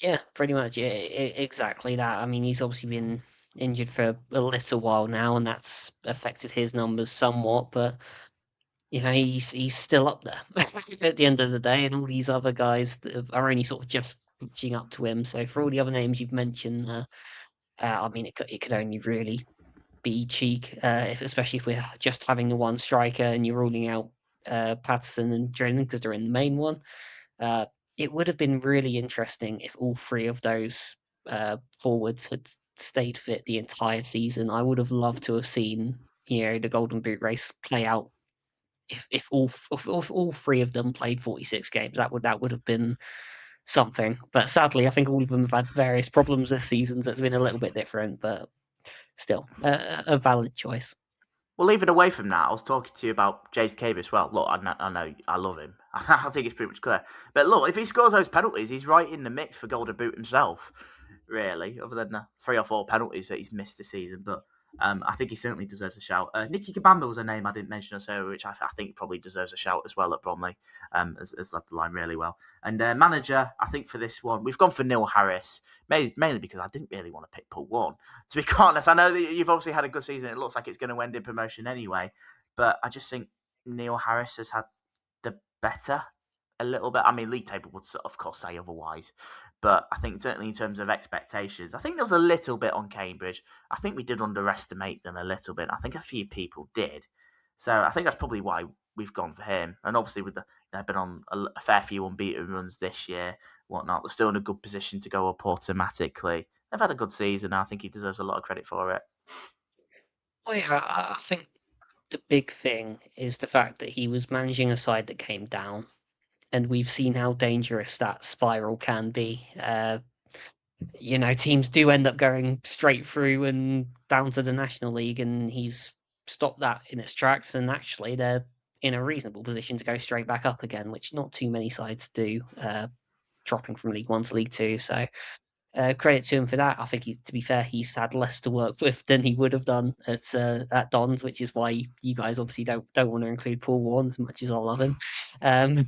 Yeah, pretty much. Yeah, exactly that. I mean, he's obviously been injured for a little while now, and that's affected his numbers somewhat. But he's still up there at the end of the day, and all these other guys that are only sort of just catching up to him. So for all the other names you've mentioned, I mean, it could only really be Cheek, especially if we're just having the one striker and you're ruling out Paterson and Drennan because they're in the main one. It would have been really interesting if all 3 of those forwards had stayed fit the entire season. I would have loved to have seen the Golden Boot race play out. If all 3 of them played 46 games, that would have been something. But sadly, I think all of them have had various problems this season, so it's been a little bit different. But still, a valid choice. Well, even away from that, I was talking to you about Jace Cave as well. Look, I know I love him. I think it's pretty much clear. But look, if he scores those penalties, he's right in the mix for Golden Boot himself, really, other than the 3 or 4 penalties that he's missed this season. But I think he certainly deserves a shout. Nicky Kabamba was a name I didn't mention earlier, which I think probably deserves a shout as well at Bromley, has left the line really well. And manager, I think for this one, we've gone for Neil Harris, mainly because I didn't really want to pick Paul Warne. To be honest, I know that you've obviously had a good season. It looks like it's going to end in promotion anyway. But I just think Neil Harris has had the better a little bit. I mean, league table would, of course, say otherwise. But I think certainly in terms of expectations, I think there was a little bit on Cambridge. I think we did underestimate them a little bit. I think a few people did. So I think that's probably why we've gone for him. And obviously, they've been on a fair few unbeaten runs this year, whatnot. They're still in a good position to go up automatically. They've had a good season. I think he deserves a lot of credit for it. Well, yeah, I think the big thing is the fact that he was managing a side that came down, and we've seen how dangerous that spiral can be. Teams do end up going straight through and down to the National League, and he's stopped that in its tracks. And actually, they're in a reasonable position to go straight back up again, which not too many sides do, dropping from League One to League Two. So Credit to him for that. I think, to be fair, he's had less to work with than he would have done at Dons, which is why you guys obviously don't want to include Paul Warren as much as I love him. Um,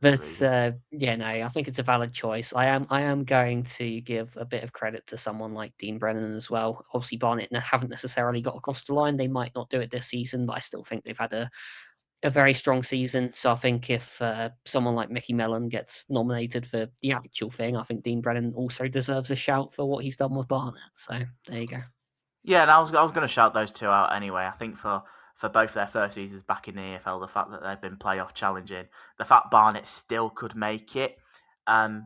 but Agreed. yeah, no, I think it's a valid choice. I am going to give a bit of credit to someone like Dean Brennan as well. Obviously, Barnet haven't necessarily got across the line. They might not do it this season, but I still think they've had a very strong season. So I think if someone like Mickey Mellon gets nominated for the actual thing, I think Dean Brennan also deserves a shout for what he's done with Barnet. So there you go. Yeah, and I was going to shout those two out anyway. I think for both their first seasons back in the EFL, the fact that they've been playoff challenging, the fact Barnet still could make it. I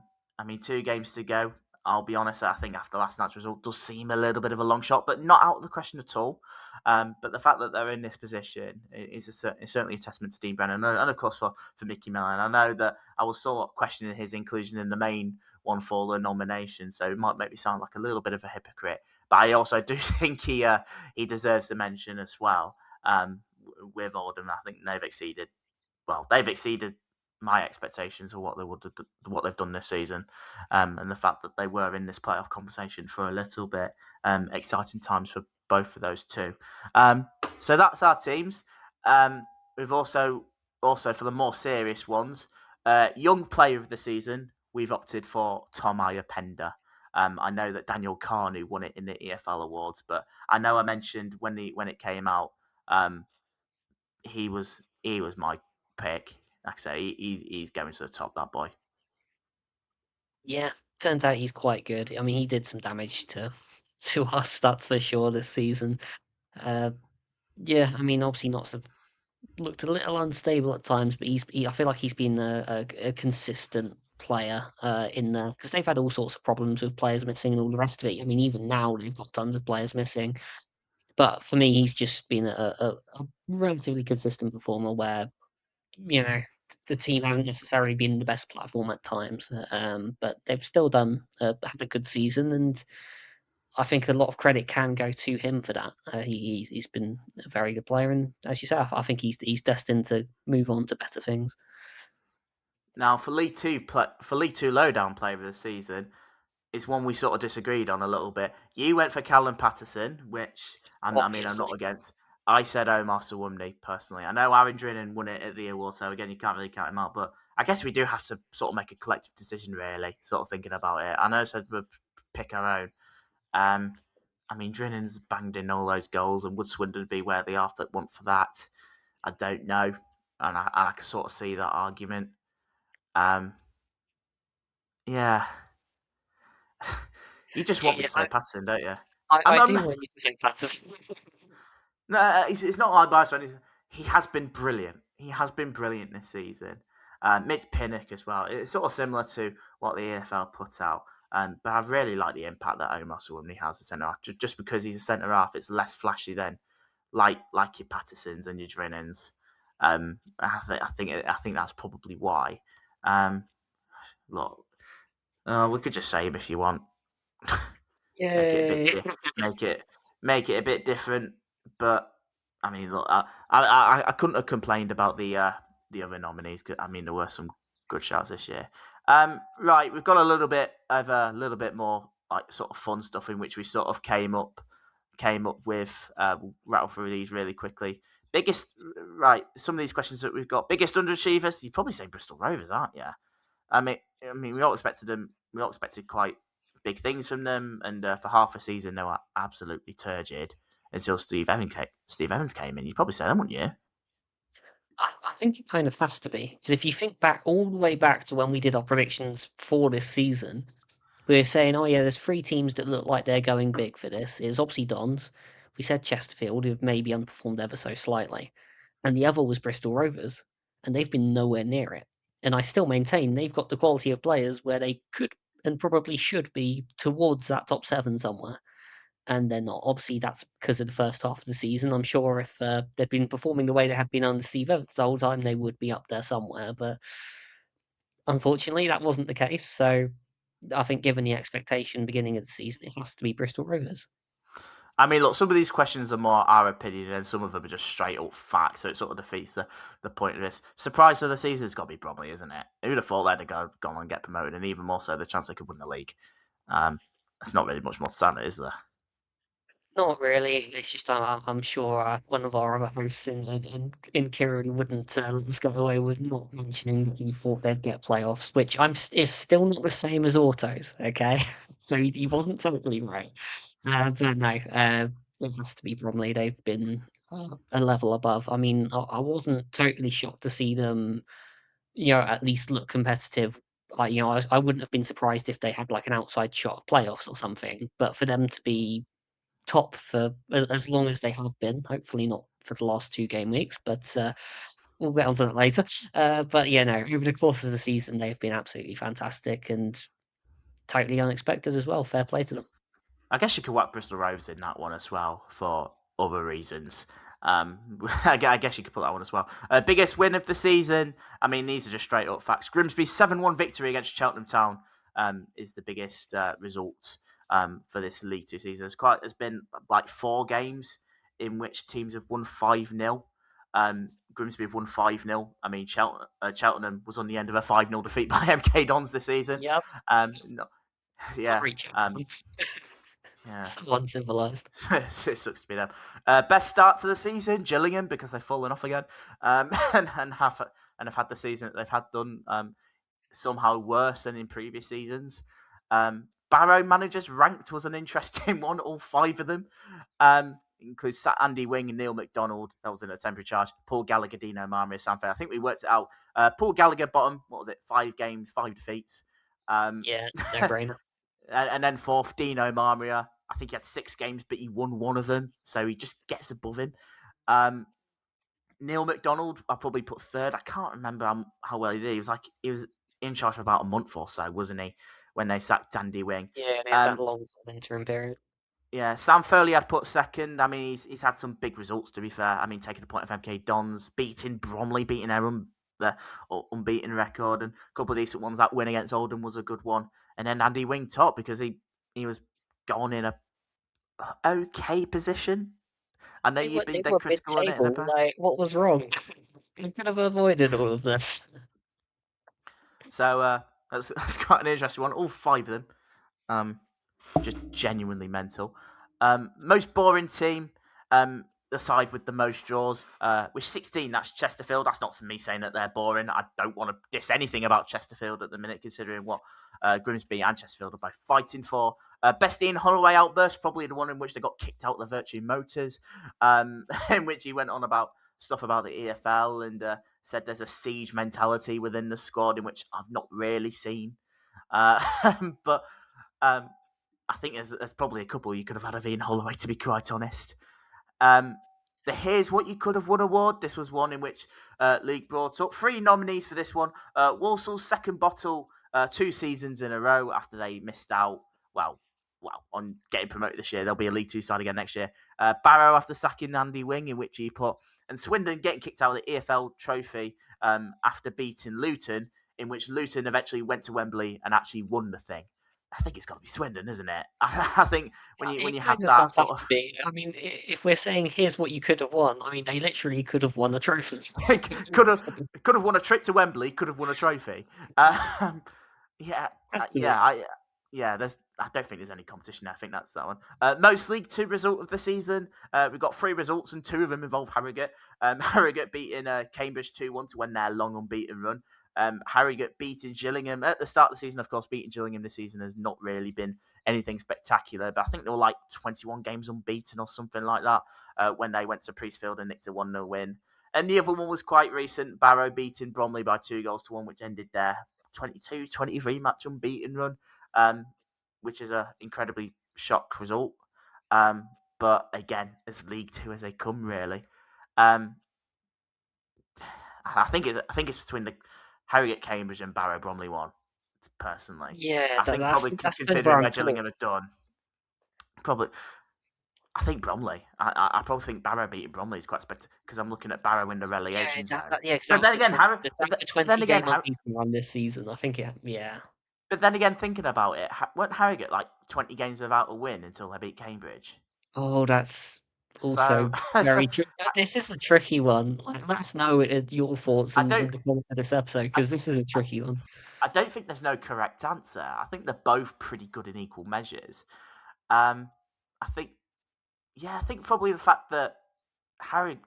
mean, 2 games to go. I'll be honest, I think after last night's result does seem a little bit of a long shot, but not out of the question at all. But the fact that they're in this position is certainly a testament to Dean Brennan and of course for Mickey Mellon. I know that I was sort of questioning his inclusion in the main one for the nomination, so it might make me sound like a little bit of a hypocrite. But I also do think he deserves the mention as well. With Oldham, I think they've exceeded my expectations of what they've done this season, and the fact that they were in this playoff conversation for a little bit. Exciting times for both of those two. So that's our teams. We've also for the more serious ones, young player of the season. We've opted for Tom Ayapenda. I know that Daniel Carnu won it in the EFL Awards, but I know I mentioned when it came out, he was my pick. Like I say, he's going to the top. That boy. Yeah, turns out he's quite good. I mean, he did some damage to us, that's for sure, this season. Uh, yeah, I mean, obviously not so looked a little unstable at times, but I feel like he's been a consistent player in there because they've had all sorts of problems with players missing and all the rest of it. I mean, even now they've got tons of players missing. But for me, he's just been a relatively consistent performer where, you know, the team hasn't necessarily been the best platform at times, but they've still had a good season, and I think a lot of credit can go to him for that. He's been a very good player, and as you say, I think he's destined to move on to better things. Now for League Two lowdown player of the season, is one we sort of disagreed on a little bit. You went for Callum Paterson, which I'm not Obviously, against. I said Omar Sawumni personally. I know Aaron Drinan won it at the award, so again you can't really count him out. But I guess we do have to sort of make a collective decision, really. Sort of thinking about it. I know I said we'd pick our own. I mean Drinan's banged in all those goals, and would Swindon be where they are that want for that? I don't know, and I can sort of see that argument. Um, yeah, you just want me yeah, to say Patterson, don't you? I I'm do want you to say Patterson. no, it's not my bias. He has been brilliant. He has been brilliant this season. Mitch Pinnock as well. It's sort of similar to what the EFL put out. But I really like the impact that Omar Sawumni has as centre half. Just because he's a centre half, it's less flashy than like your Pattersons and your Drinnans. I think that's probably why. Look, we could just say him if you want. make it a bit Yay! make it make it a bit different. But I mean, look, I couldn't have complained about the other nominees. 'Cause, I mean, there were some good shouts this year. Right, we've got a little bit more like sort of fun stuff in which we sort of came up with. We'll rattle through these really quickly. Biggest right, some of these questions that we've got. Biggest underachievers. You'd probably say Bristol Rovers, aren't you? I mean, we all expected them. We all expected quite big things from them, and for half a season they were absolutely turgid until Steve Evans came in. You'd probably say that, wouldn't you? I think it kind of has to be because if you think back all the way back to when we did our predictions for this season, we were saying, oh yeah, there's 3 teams that look like they're going big for this. It's obviously Dons. We said Chesterfield, who've maybe underperformed ever so slightly, and the other was Bristol Rovers, and they've been nowhere near it. And I still maintain they've got the quality of players where they could and probably should be towards that top 7 somewhere. And they're not. Obviously, that's because of the first half of the season. I'm sure if they'd been performing the way they had been under Steve Evans the whole time, they would be up there somewhere. But unfortunately, that wasn't the case. So I think, given the expectation beginning of the season, it has to be Bristol Rovers. I mean, look, some of these questions are more our opinion, and some of them are just straight up facts. So it sort of defeats the point of this. Surprise of the season has got to be Bromley, isn't it? Who would have thought they'd have gone and get promoted, and even more so the chance they could win the league. It's not really much more to say, is there? Not really. It's just I'm sure one of our other hosts in Kieran wouldn't let us go away with not mentioning that he thought they'd get playoffs, which is still not the same as Autos. Okay, so he wasn't totally right. But no, it has to be Bromley. They've been a level above. I mean, I wasn't totally shocked to see them, at least look competitive. I wouldn't have been surprised if they had like an outside shot of playoffs or something. But for them to be top for as long as they have been. Hopefully not for the last 2 game weeks, but we'll get onto that later. But yeah, no, over the course of the season, they've been absolutely fantastic and totally unexpected as well. Fair play to them. I guess you could whack Bristol Rovers in that one as well for other reasons. I guess you could put that one as well. Biggest win of the season. I mean, these are just straight up facts. Grimsby's 7-1 victory against Cheltenham Town is the biggest result for this League Two season. There's been like 4 games in which teams have won 5-0. Grimsby have won 5-0. I mean, Cheltenham was on the end of a 5-0 defeat by MK Dons this season. Yep. No, yeah. Sorry, Yeah. So uncivilized. It sucks to be them. Best start to the season, Gillingham, because they've fallen off again, and have had the season that they've had done somehow worse than in previous seasons. Barrow managers ranked was an interesting one. All 5 of them includes Andy Wing and Neil McDonald. That was in a temporary charge. Paul Gallagher, Dino Marmia, Sam Fair. I think we worked it out. Paul Gallagher bottom. What was it? 5 games, 5 defeats. Yeah, no brainer. And then 4th, Dino Marmia. I think he had 6 games, but he won 1 of them, so he just gets above him. Neil McDonald, I'll probably put 3rd. I can't remember how well he did. He was in charge for about a month or so, wasn't he? When they sacked Andy Wing. Yeah, they had that long interim period. Yeah, Sam Foley I'd put 2nd. I mean, he's had some big results, to be fair. I mean, taking the point of MK Dons, beating Bromley, beating their unbeaten record, and a couple of decent ones. That win against Oldham was a good one. And then Andy Wing top because he was gone in a okay position. I know you've been They dead were critical on it. mid-table. Like, what was wrong? You could have avoided all of this. So that's quite an interesting one. All 5 of them, just genuinely mental. Most boring team, the side with the most draws, with 16. That's Chesterfield. That's not me saying that they're boring. I don't want to diss anything about Chesterfield at the minute, considering what Grimsby and Chesterfield are both fighting for. Best Ian Holloway outburst, probably the one in which they got kicked out of the Virtue Motors, in which he went on about stuff about the EFL and said there's a siege mentality within the squad, in which I've not really seen. But I think there's probably a couple you could have had of Ian Holloway, to be quite honest. The Here's What You Could Have Won award. This was one in which League brought up 3 nominees for this one. Walsall's second bottle 2 seasons in a row after they missed out, well, on getting promoted this year. They'll be a League Two side again next year. Barrow after sacking Andy Wing, in which he put, and Swindon getting kicked out of the EFL trophy after beating Luton, in which Luton eventually went to Wembley and actually won the thing. I think it's got to be Swindon, isn't it? I think when you have that sort of, be. I mean, if we're saying here's what you could have won, I mean, they literally could have won a trophy. could have won a trip to Wembley, could have won a trophy. Yeah. I don't think there's any competition there. I think that's that one. Most League Two result of the season. We've got 3 results, and 2 of them involve Harrogate. Harrogate beating Cambridge 2-1 to win their long unbeaten run. Harrogate beating Gillingham at the start of the season. Of course, beating Gillingham this season has not really been anything spectacular, but I think they were like 21 games unbeaten or something like that when they went to Priestfield and nicked a 1-0 win. And the other one was quite recent. Barrow beating Bromley by 2-1, which ended their 22-23 match unbeaten run, which is an incredibly shock result. But again, as League Two as they come, really. I think it's between the Harrogate, Cambridge, and Barrow, Bromley one. Personally, Yeah, I think probably considering what Gillingham have done, probably. I think Bromley. I probably think Barrow beating Bromley is quite spectacular because I'm looking at Barrow in the relegation zone. But then again, the 20-game unbeaten run this season. I think yeah. But then again, thinking about it, weren't Harrogate like 20 games without a win until they beat Cambridge? Oh, that's So, also so very true. This is a tricky one. Like, let us know your thoughts I in don't, the comments of this episode I, because this is a tricky one. I don't think there's no correct answer. I think they're both pretty good in equal measures. Um, I think, yeah, I think probably the fact that I'd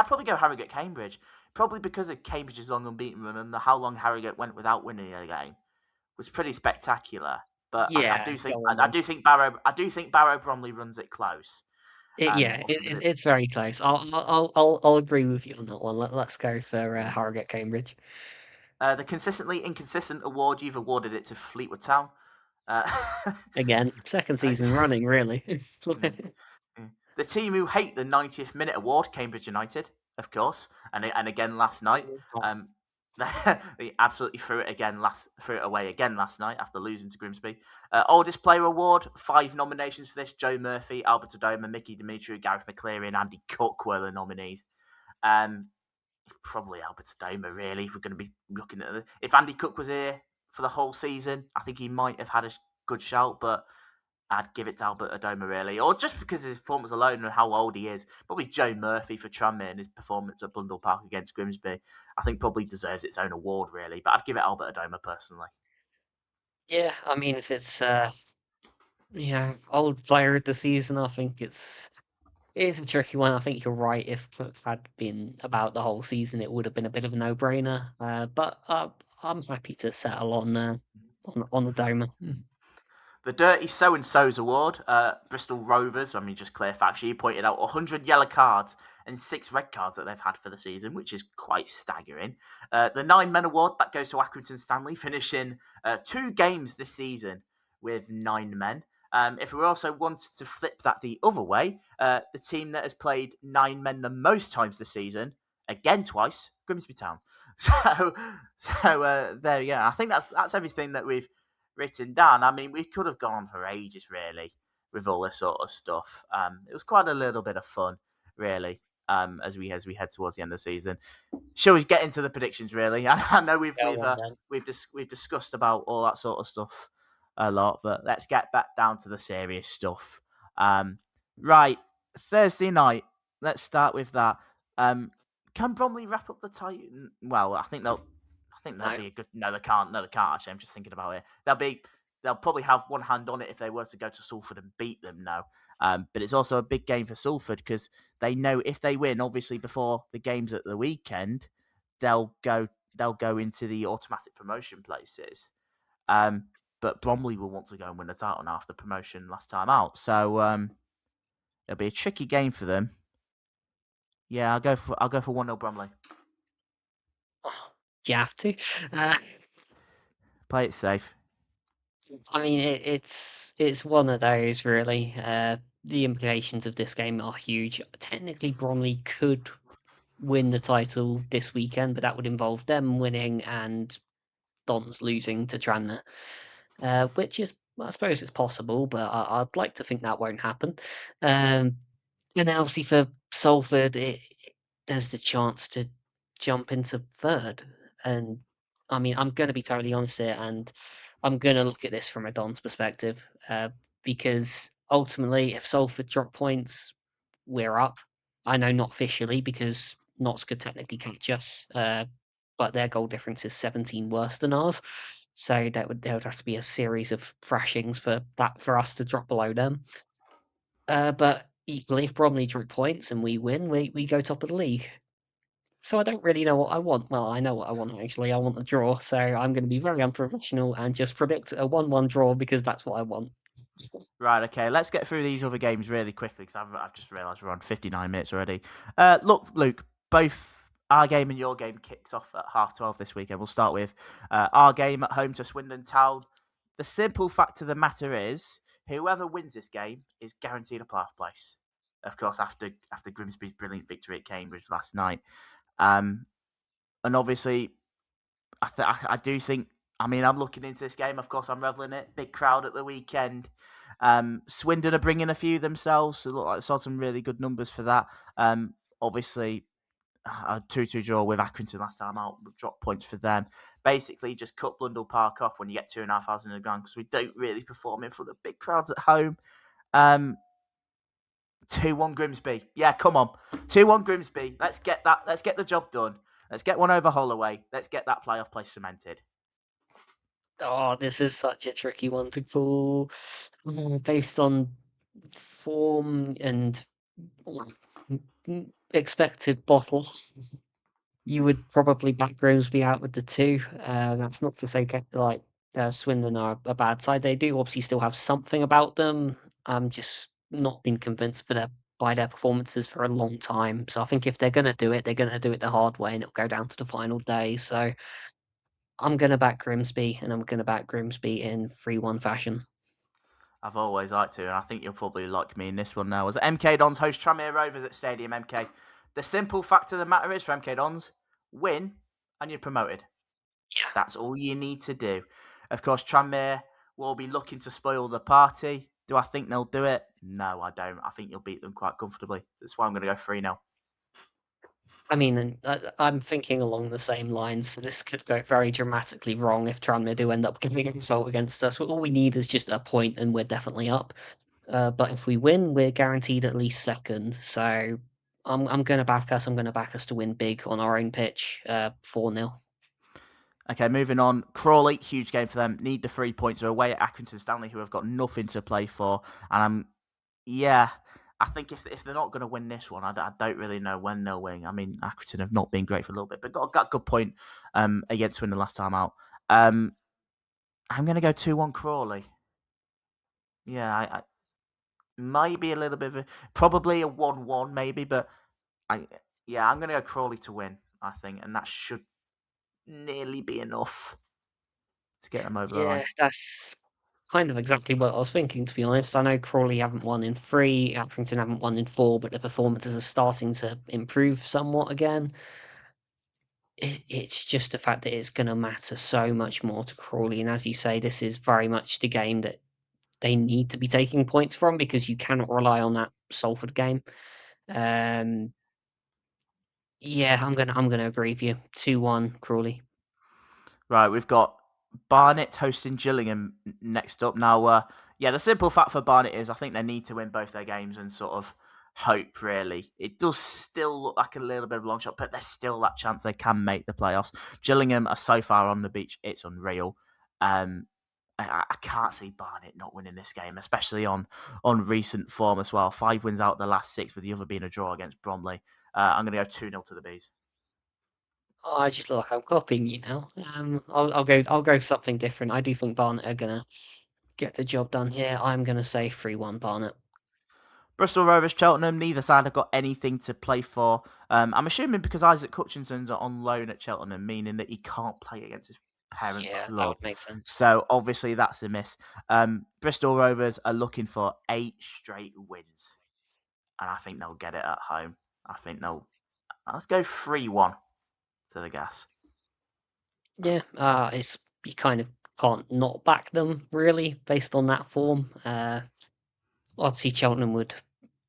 probably go Harrogate Cambridge, probably because of Cambridge's long unbeaten run and how long Harrogate went without winning a game was pretty spectacular. But I Yeah, do think go on then. I do think Barrow Bromley runs it close. Yeah, Ultimately, it's very close. I'll agree with you on that one. Let's go for Harrogate Cambridge. the consistently inconsistent award you've awarded it to Fleetwood Town. Uh, Again, second season running, really. the team who hate the 90th minute award, Cambridge United, of course, and again last night. They absolutely threw it away again last night after losing to Grimsby. Oldest player award, 5 nominations for this: Joe Murphy, Albert Adoma, Mickey Dimitri, Gareth McCleary, and Andy Cook were the nominees. Probably Albert Adoma, really. If we're going to be looking at if Andy Cook was here for the whole season, I think he might have had a good shout, but I'd give it to Albert Adoma, really. Or just because of his performance alone and how old he is. Probably Joe Murphy for Tranmere and his performance at Blundell Park against Grimsby. I think probably deserves its own award, really. But I'd give it Albert Adoma, personally. Yeah, I mean, if it's old player of the season, I think it is a tricky one. I think you're right. If Cook had been about the whole season, it would have been a bit of a no-brainer. But I'm happy to settle on the Doma. The Dirty So-and-So's Award, Bristol Rovers, I mean, just clear fact sheet, pointed out 100 yellow cards and 6 red cards that they've had for the season, which is quite staggering. The 9 Men Award, that goes to Accrington Stanley, finishing 2 games this season with 9 men. If we also wanted to flip that the other way, the team that has played 9 men the most times this season, again twice, Grimsby Town. So there you go. I think that's everything that we've written down. I mean, we could have gone on for ages, really, with all this sort of stuff. It was quite a little bit of fun, really, as we head towards the end of the season. Shall we get into the predictions? Really, I know Go on then. we've discussed about all that sort of stuff a lot, but let's get back down to the serious stuff. Right, Thursday night. Let's start with that. Can Bromley wrap up the title? Well, I think they'll No. be a good. No, they can't. No, they can't. Actually, I'm just thinking about it. They'll probably have one hand on it if they were to go to Salford and beat them now. But it's also a big game for Salford because they know if they win, obviously before the games at the weekend, they'll go into the automatic promotion places. But Bromley will want to go and win the title now after promotion last time out. So it'll be a tricky game for them. Yeah, I'll go for 1-0 Bromley. Oh, do you have to? Uh, Play it safe. I mean, it's one of those really. The implications of this game are huge. Technically, Bromley could win the title this weekend, but that would involve them winning and Dons losing to Tranmere, which is, I suppose, it's possible, but I'd like to think that won't happen. And then obviously for Salford, there's the chance to jump into third. And I mean, I'm going to be totally honest here, and I'm going to look at this from a Don's perspective, because ultimately, if Salford drop points, we're up. I know not officially because Notts could technically catch us, but their goal difference is 17 worse than ours. So there would have to be a series of thrashings for us to drop below them. But equally, if Bromley drop points and we win, we go top of the league. So I don't really know what I want. Well, I know what I want actually. I want a draw, so I'm going to be very unprofessional and just predict a 1-1 draw because that's what I want. Right, okay. Let's get through these other games really quickly because I've just realised we're on 59 minutes already. Look, Luke, both our game and your game kicks off at 12:30 this weekend. We'll start with our game at home to Swindon Town. The simple fact of the matter is, whoever wins this game is guaranteed a playoff place. Of course, after Grimsby's brilliant victory at Cambridge last night, and obviously, I do think. I mean, I'm looking into this game. Of course, I'm reveling it. Big crowd at the weekend. Swindon are bringing a few themselves. So look like I saw some really good numbers for that. Obviously, a 2-2 draw with Accrington last time out, drop points for them. Basically, just cut Blundell Park off when you get 2,500 in the ground because we don't really perform in front of big crowds at home. 2-1 Grimsby. Yeah, come on. 2-1 Grimsby. Let's get that. Let's get the job done. Let's get one over Holloway. Let's get that playoff place cemented. Oh, this is such a tricky one to call. Based on form and expected bottles, you would probably back Grimsby out with the two. That's not to say Swindon are a bad side. They do obviously still have something about them. I'm just not been convinced by their performances for a long time. So I think if they're going to do it, they're going to do it the hard way, and it'll go down to the final day. So I'm going to back Grimsby, and I'm going to back Grimsby in 3-1 fashion. I've always liked to, and I think you'll probably like me in this one now. As MK Dons host Tranmere Rovers at Stadium MK. The simple fact of the matter is, for MK Dons, win and you're promoted. Yeah. That's all you need to do. Of course, Tranmere will be looking to spoil the party. Do I think they'll do it? No, I don't. I think you'll beat them quite comfortably. That's why I'm going to go 3-0. I mean, I'm thinking along the same lines. So this could go very dramatically wrong if Tranmere do end up getting a result against us. All we need is just a point, and we're definitely up. But if we win, we're guaranteed at least second. So I'm going to back us. I'm going to back us to win big on our own pitch, 4-0. Okay, moving on. Crawley, huge game for them. Need the 3 points. They're away at Accrington Stanley, who have got nothing to play for. And I think if they're not going to win this one, I don't really know when they'll win. I mean, Accrington have not been great for a little bit, but got a good point against Swindon last time out. I'm going to go 2-1 Crawley. Yeah, I might be a little bit of probably a 1-1 maybe, but I'm going to go Crawley to win, I think, and that should nearly be enough to get them over the line. Yeah, that's kind of exactly what I was thinking, to be honest. I know Crawley haven't won in 3, Accrington haven't won in 4, but the performances are starting to improve somewhat again. It's just the fact that it's going to matter so much more to Crawley. And as you say, this is very much the game that they need to be taking points from, because you cannot rely on that Salford game. Yeah, I'm gonna agree with you. 2-1 Crawley. Right, we've got Barnet hosting Gillingham next up. Now, the simple fact for Barnet is I think they need to win both their games and sort of hope, really. It does still look like a little bit of a long shot, but there's still that chance they can make the playoffs. Gillingham are so far on the beach, it's unreal. I can't see Barnet not winning this game, especially on recent form as well. 5 wins out of the last 6, with the other being a draw against Bromley. I'm going to go 2-0 to the Bees. Oh, I just look like I'm copying you now. I'll go something different. I do think Barnet are gonna get the job done here. I'm gonna say 3-1 Barnet. Bristol Rovers, Cheltenham, neither side have got anything to play for. I'm assuming because Isaac Hutchinson's on loan at Cheltenham, meaning that he can't play against his parent Yeah, that club. would make sense. So obviously that's a miss. Bristol Rovers are looking for 8 straight wins, and I think they'll get it at home. Let's go 3-1 to the Gas. Yeah, it's you kind of can't not back them really based on that form. Obviously Cheltenham would,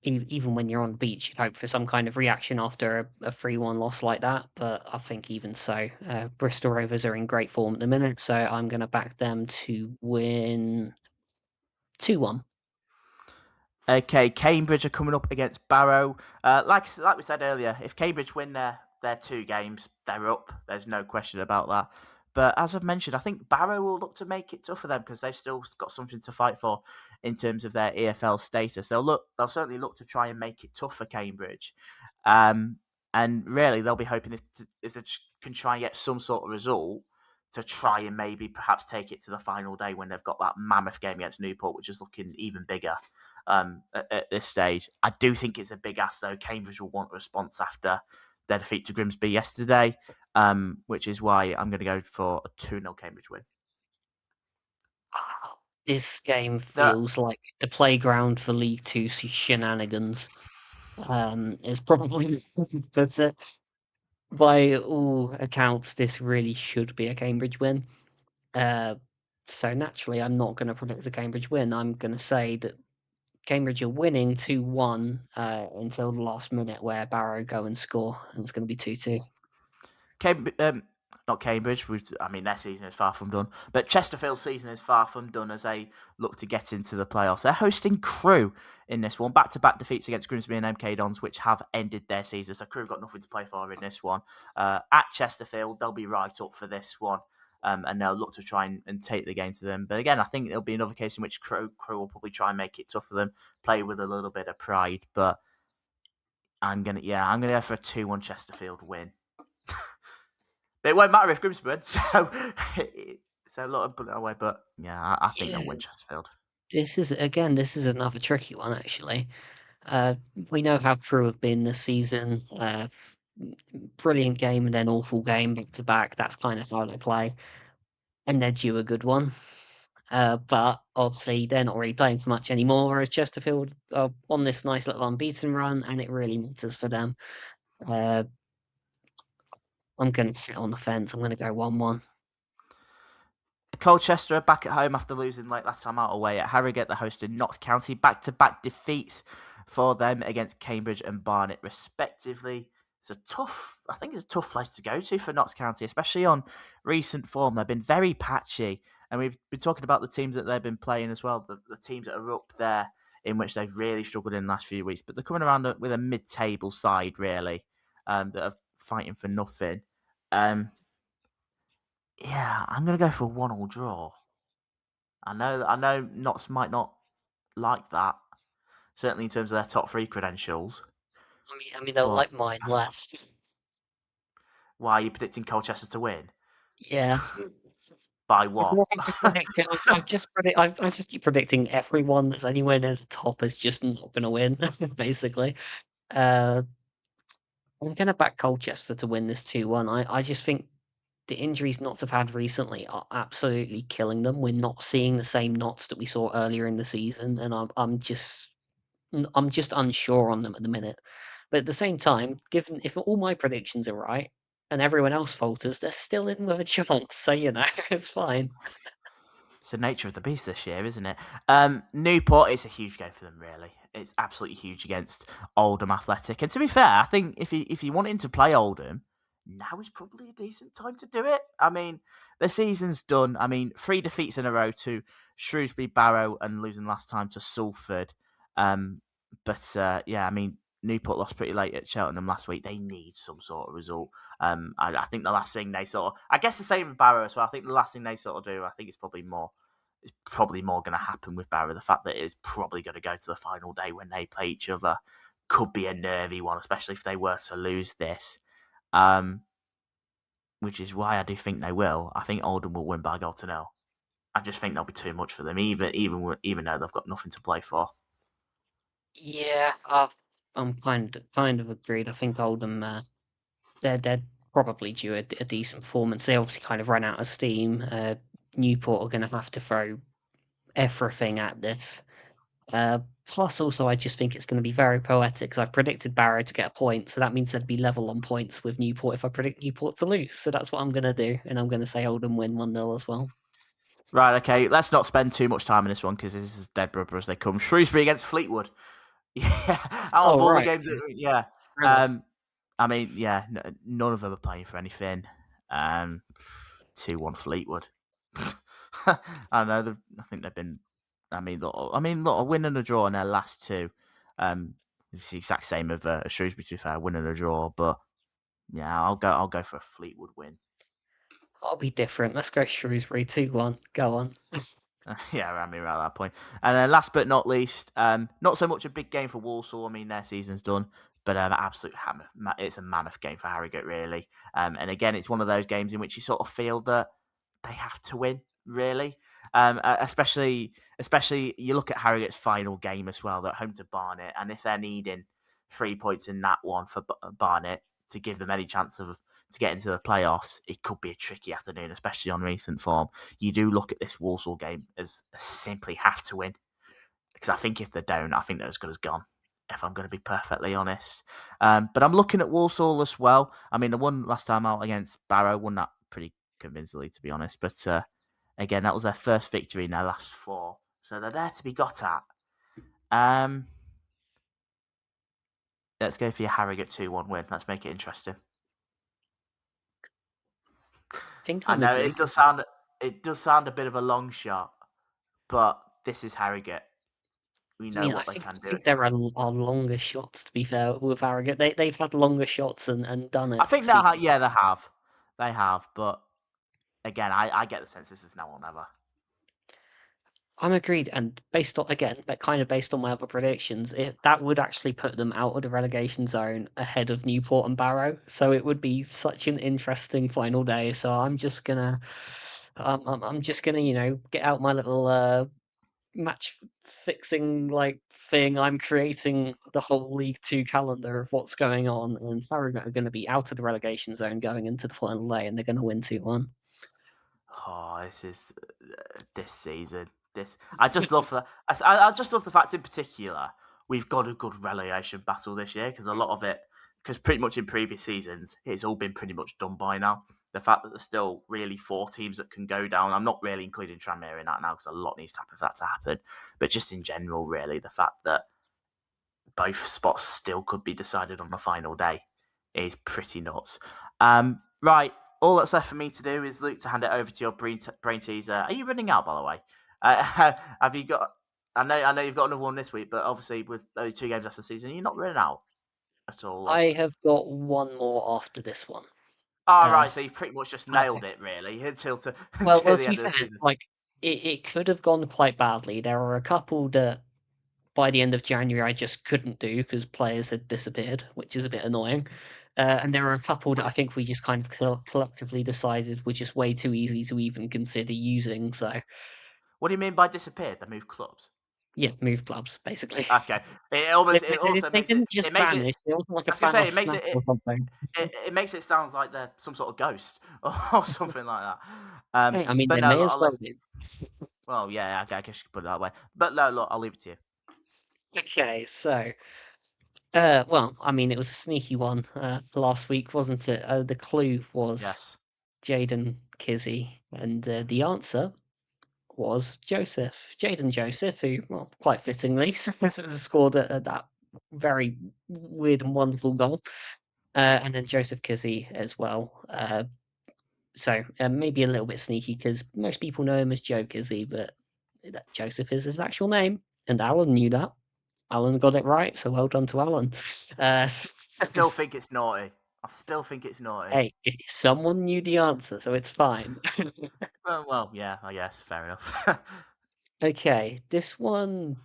even when you're on the beach, you'd hope for some kind of reaction after a 3-1 loss like that. But I think even so, Bristol Rovers are in great form at the minute, so I'm going to back them to win 2-1. Okay, Cambridge are coming up against Barrow. Like we said earlier, if Cambridge win their 2 games, they're up. There's no question about that. But as I've mentioned, I think Barrow will look to make it tough for them because they've still got something to fight for in terms of their EFL status. They'll certainly look to try and make it tough for Cambridge. And really, they'll be hoping if they can try and get some sort of result to try and maybe perhaps take it to the final day when they've got that mammoth game against Newport, which is looking even bigger at this stage. I do think it's a big ask, though. Cambridge will want a response after their defeat to Grimsby yesterday, which is why I'm going to go for a 2-0 Cambridge win. This game feels like the playground for League Two shenanigans. Is probably but by all accounts, this really should be a Cambridge win. So naturally, I'm not going to predict a Cambridge win. I'm going to say that Cambridge are winning 2-1 until the last minute, where Barrow go and score, and it's going to be 2-2. not Cambridge. Their season is far from done. But Chesterfield's season is far from done as they look to get into the playoffs. They're hosting Crewe in this one. Back-to-back defeats against Grimsby and MK Dons, which have ended their season. So Crewe got nothing to play for in this one. At Chesterfield, they'll be right up for this one. And they'll look to try and take the game to them. But again, I think it'll be another case in which Crewe will probably try and make it tough for them, play with a little bit of pride. But I'm gonna go for a 2-1 Chesterfield win. But it won't matter if Grimsby win, so a lot of put it away. But yeah, I think they'll win Chesterfield. This is another tricky one actually. We know how Crewe have been this season. Brilliant game and then awful game back to back. That's kind of how they play, and they're due a good one. But obviously they're not really playing for much anymore, whereas Chesterfield are on this nice little unbeaten run, and it really matters for them. I'm going to sit on the fence. I'm going to go 1-1. Colchester are back at home after losing late last time out away at Harrogate. They're hosting Notts County. Back-to-back defeats for them against Cambridge and Barnet, respectively. It's a tough place to go to for Notts County, especially on recent form. They've been very patchy, and we've been talking about the teams that they've been playing as well, the teams that are up there in which they've really struggled in the last few weeks. But they're coming around with a mid-table side, really, that are fighting for nothing. Yeah, I'm going to go for a 1-1 draw. I know Notts might not like that, certainly in terms of their top three credentials. I mean they'll like mine less. Why are you predicting Colchester to win? Yeah. By what? I'm just predicting. I just keep predicting everyone that's anywhere near the top is just not going to win, basically. I'm going to back Colchester to win this 2-1. I just think the injuries Notts have had recently are absolutely killing them. We're not seeing the same Notts that we saw earlier in the season, and I'm just unsure on them at the minute. But at the same time, given if all my predictions are right and everyone else falters, they're still in with a chance. So it's fine. It's the nature of the beast this year, isn't it? Newport, it's a huge game for them, really. It's absolutely huge against Oldham Athletic. And to be fair, I think if you wanted to play Oldham, now is probably a decent time to do it. I mean, the season's done. I mean, 3 defeats in a row to Shrewsbury, Barrow, and losing last time to Salford. Newport lost pretty late at Cheltenham last week. They need some sort of result. I think the last thing they I guess the same with Barrow as well. I think the last thing they do, I think it's probably more going to happen with Barrow. The fact that it is probably going to go to the final day when they play each other could be a nervy one, especially if they were to lose this. Which is why I do think they will. I think Oldham will win by a goal to 0. I just think there'll be too much for them, even though they've got nothing to play for. Yeah, I'm kind of agreed. I think Oldham, they're probably due a decent performance. They obviously kind of ran out of steam. Newport are going to have to throw everything at this. Plus, also, I just think it's going to be very poetic because I've predicted Barrow to get a point, so that means they'd be level on points with Newport if I predict Newport to lose. So that's what I'm going to do, and I'm going to say Oldham win 1-0 as well. Right, okay. Let's not spend too much time on this one because this is dead rubber as they come. Shrewsbury against Fleetwood. Yeah, out of all the games, yeah. None of them are playing for anything. 2-1 Fleetwood. I know. I think they've been. Look, a win and a draw in their last 2. It's the exact same of Shrewsbury. To be fair, win and a draw, but yeah, I'll go for a Fleetwood win. I'll be different. Let's go Shrewsbury 2-1. Go on. Yeah, around that point. And then last but not least, not so much a big game for Walsall. I mean, their season's done, but absolute hammer. It's a mammoth game for Harrogate, really. And again, it's one of those games in which you sort of feel that they have to win, really. Especially you look at Harrogate's final game as well. They're home to Barnet, and if they're needing 3 points in that one for Barnet to give them any chance to get into the playoffs, it could be a tricky afternoon, especially on recent form. You do look at this Walsall game as simply have to win. Because I think if they don't, I think they're as good as gone, if I'm going to be perfectly honest. But I'm looking at Walsall as well. I mean, the one last time out against Barrow, won that pretty convincingly, to be honest. But again, that was their first victory in their last 4. So they're there to be got at. Let's go for your Harrogate 2-1 win. Let's make it interesting. think I I'm know agreed. it does sound a bit of a long shot, but this is Harrogate. We I know mean, I what they think can I do. think there are longer shots, to be fair, with Harrogate. They've had longer shots and done I it, think to be fair. yeah, they have, but again, I get the sense this is now or never. I'm agreed, and based on again, but kind of based on my other predictions, that would actually put them out of the relegation zone ahead of Newport and Barrow. So it would be such an interesting final day. So I'm just gonna, get out my little match fixing like thing. I'm creating the whole League Two calendar of what's going on, and Harrogate are going to be out of the relegation zone going into the final day, and they're going to win 2-1. Oh, this is this season. I just love that. I just love the fact, in particular, we've got a good relegation battle this year because a lot of it, because pretty much in previous seasons, it's all been pretty much done by now. The fact that there's still really 4 teams that can go down. I'm not really including Tranmere in that now because a lot needs to happen for that to happen. But just in general, really, the fact that both spots still could be decided on the final day is pretty nuts. Right, all that's left for me to do is, Luke, to hand it over to your brain teaser. Are you running out, by the way? Have you got? I know you've got another one this week, but obviously with only 2 games after the season, you're not running out at all. Or... I have got one more after this one. Oh, Uh, right, so you've pretty much just nailed Perfect. it, really, until Well, the to be end of fair, the season. like it could have gone quite badly. There were a couple that by the end of January I just couldn't do because players had disappeared, which is a bit annoying. And there were a couple that What, I think we just kind of collectively decided were just way too easy to even consider using. So what do you mean by disappeared? They moved clubs. yeah, move clubs basically. Okay, They, it they, also they makes didn't it just makes it. vanish. It wasn't like I a was gonna say Thanos snap it or something. it makes it sound like they're some sort of ghost or something like that. Hey, I mean, But they no, may look, as well be. well, yeah, I guess you could put it that way. But no, look, I'll leave it to you. Okay, so well, I mean, it was a sneaky one last week, wasn't it? The clue was Yes. Jaden Kizzy, and the answer was Joseph. Jaden Joseph, who, well, quite fittingly, scored that very weird and wonderful goal. And then Joseph Kizzy as well. So maybe a little bit sneaky because most people know him as Joe Kizzy, but that Joseph is his actual name. And Alan knew that. Alan got it right, so well done to Alan. Still think it's naughty. I still think it's naughty. Hey, someone knew the answer, so it's fine. Well, yeah, I guess fair enough. Okay, this one,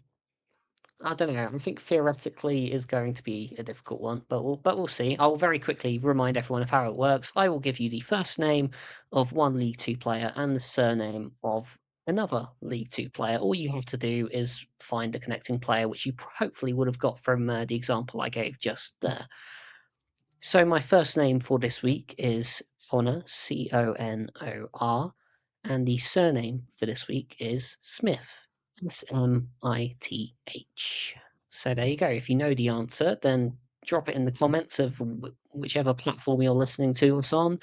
I don't know. I think theoretically is going to be a difficult one, but we'll see. I'll very quickly remind everyone of how it works. I will give you the first name of one League Two player and the surname of another League Two player. All you have to do is find the connecting player, which you hopefully would have got from the example I gave just there. So my first name for this week is Connor, Conor, and the surname for this week is Smith, Smith. So there you go. If you know the answer, then drop it in the comments of whichever platform you're listening to us on,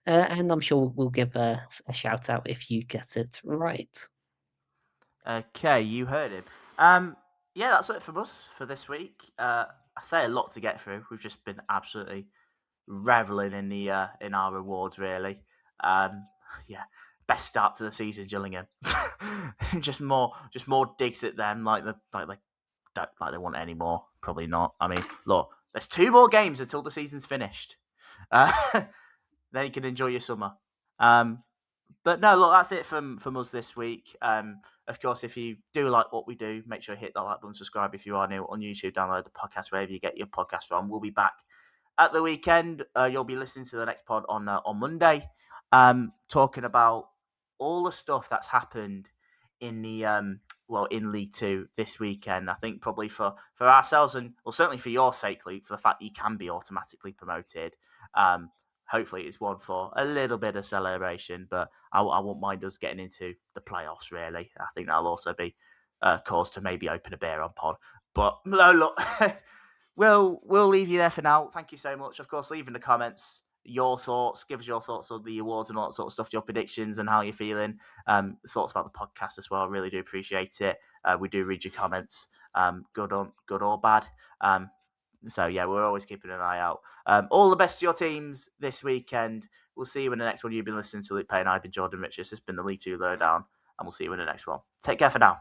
and I'm sure we'll give a shout out if you get it right. Okay, you heard him. Yeah, that's it from us for this week. I say a lot to get through. We've just been absolutely reveling in the in our rewards, really. Yeah, best start to the season, Gillingham. Just more digs at them, like they want any more. Probably not. I mean, look, there's 2 more games until the season's finished. Then you can enjoy your summer. But no, look, that's it from us this week. Of course, if you do like what we do, make sure you hit that like button, subscribe if you are new on YouTube, download the podcast wherever you get your podcast from. We'll be back at the weekend. You'll be listening to the next pod on Monday, talking about all the stuff that's happened in the in League Two this weekend. I think probably for ourselves and certainly for your sake, Luke, for the fact that you can be automatically promoted. Hopefully it's one for a little bit of celebration, but I won't mind us getting into the playoffs, really. I think that'll also be a cause to maybe open a beer on pod. But no, look, we'll leave you there for now. Thank you so much. Of course, leave in the comments your thoughts. Give us your thoughts on the awards and all that sort of stuff, your predictions and how you're feeling. Thoughts about the podcast as well. I really do appreciate it. We do read your comments, good or bad. So, yeah, we're always keeping an eye out. All the best to your teams this weekend. We'll see you in the next one. You've been listening to Luke Payne. I've been Jordan Richards. This has been the League Two Lowdown, and we'll see you in the next one. Take care for now.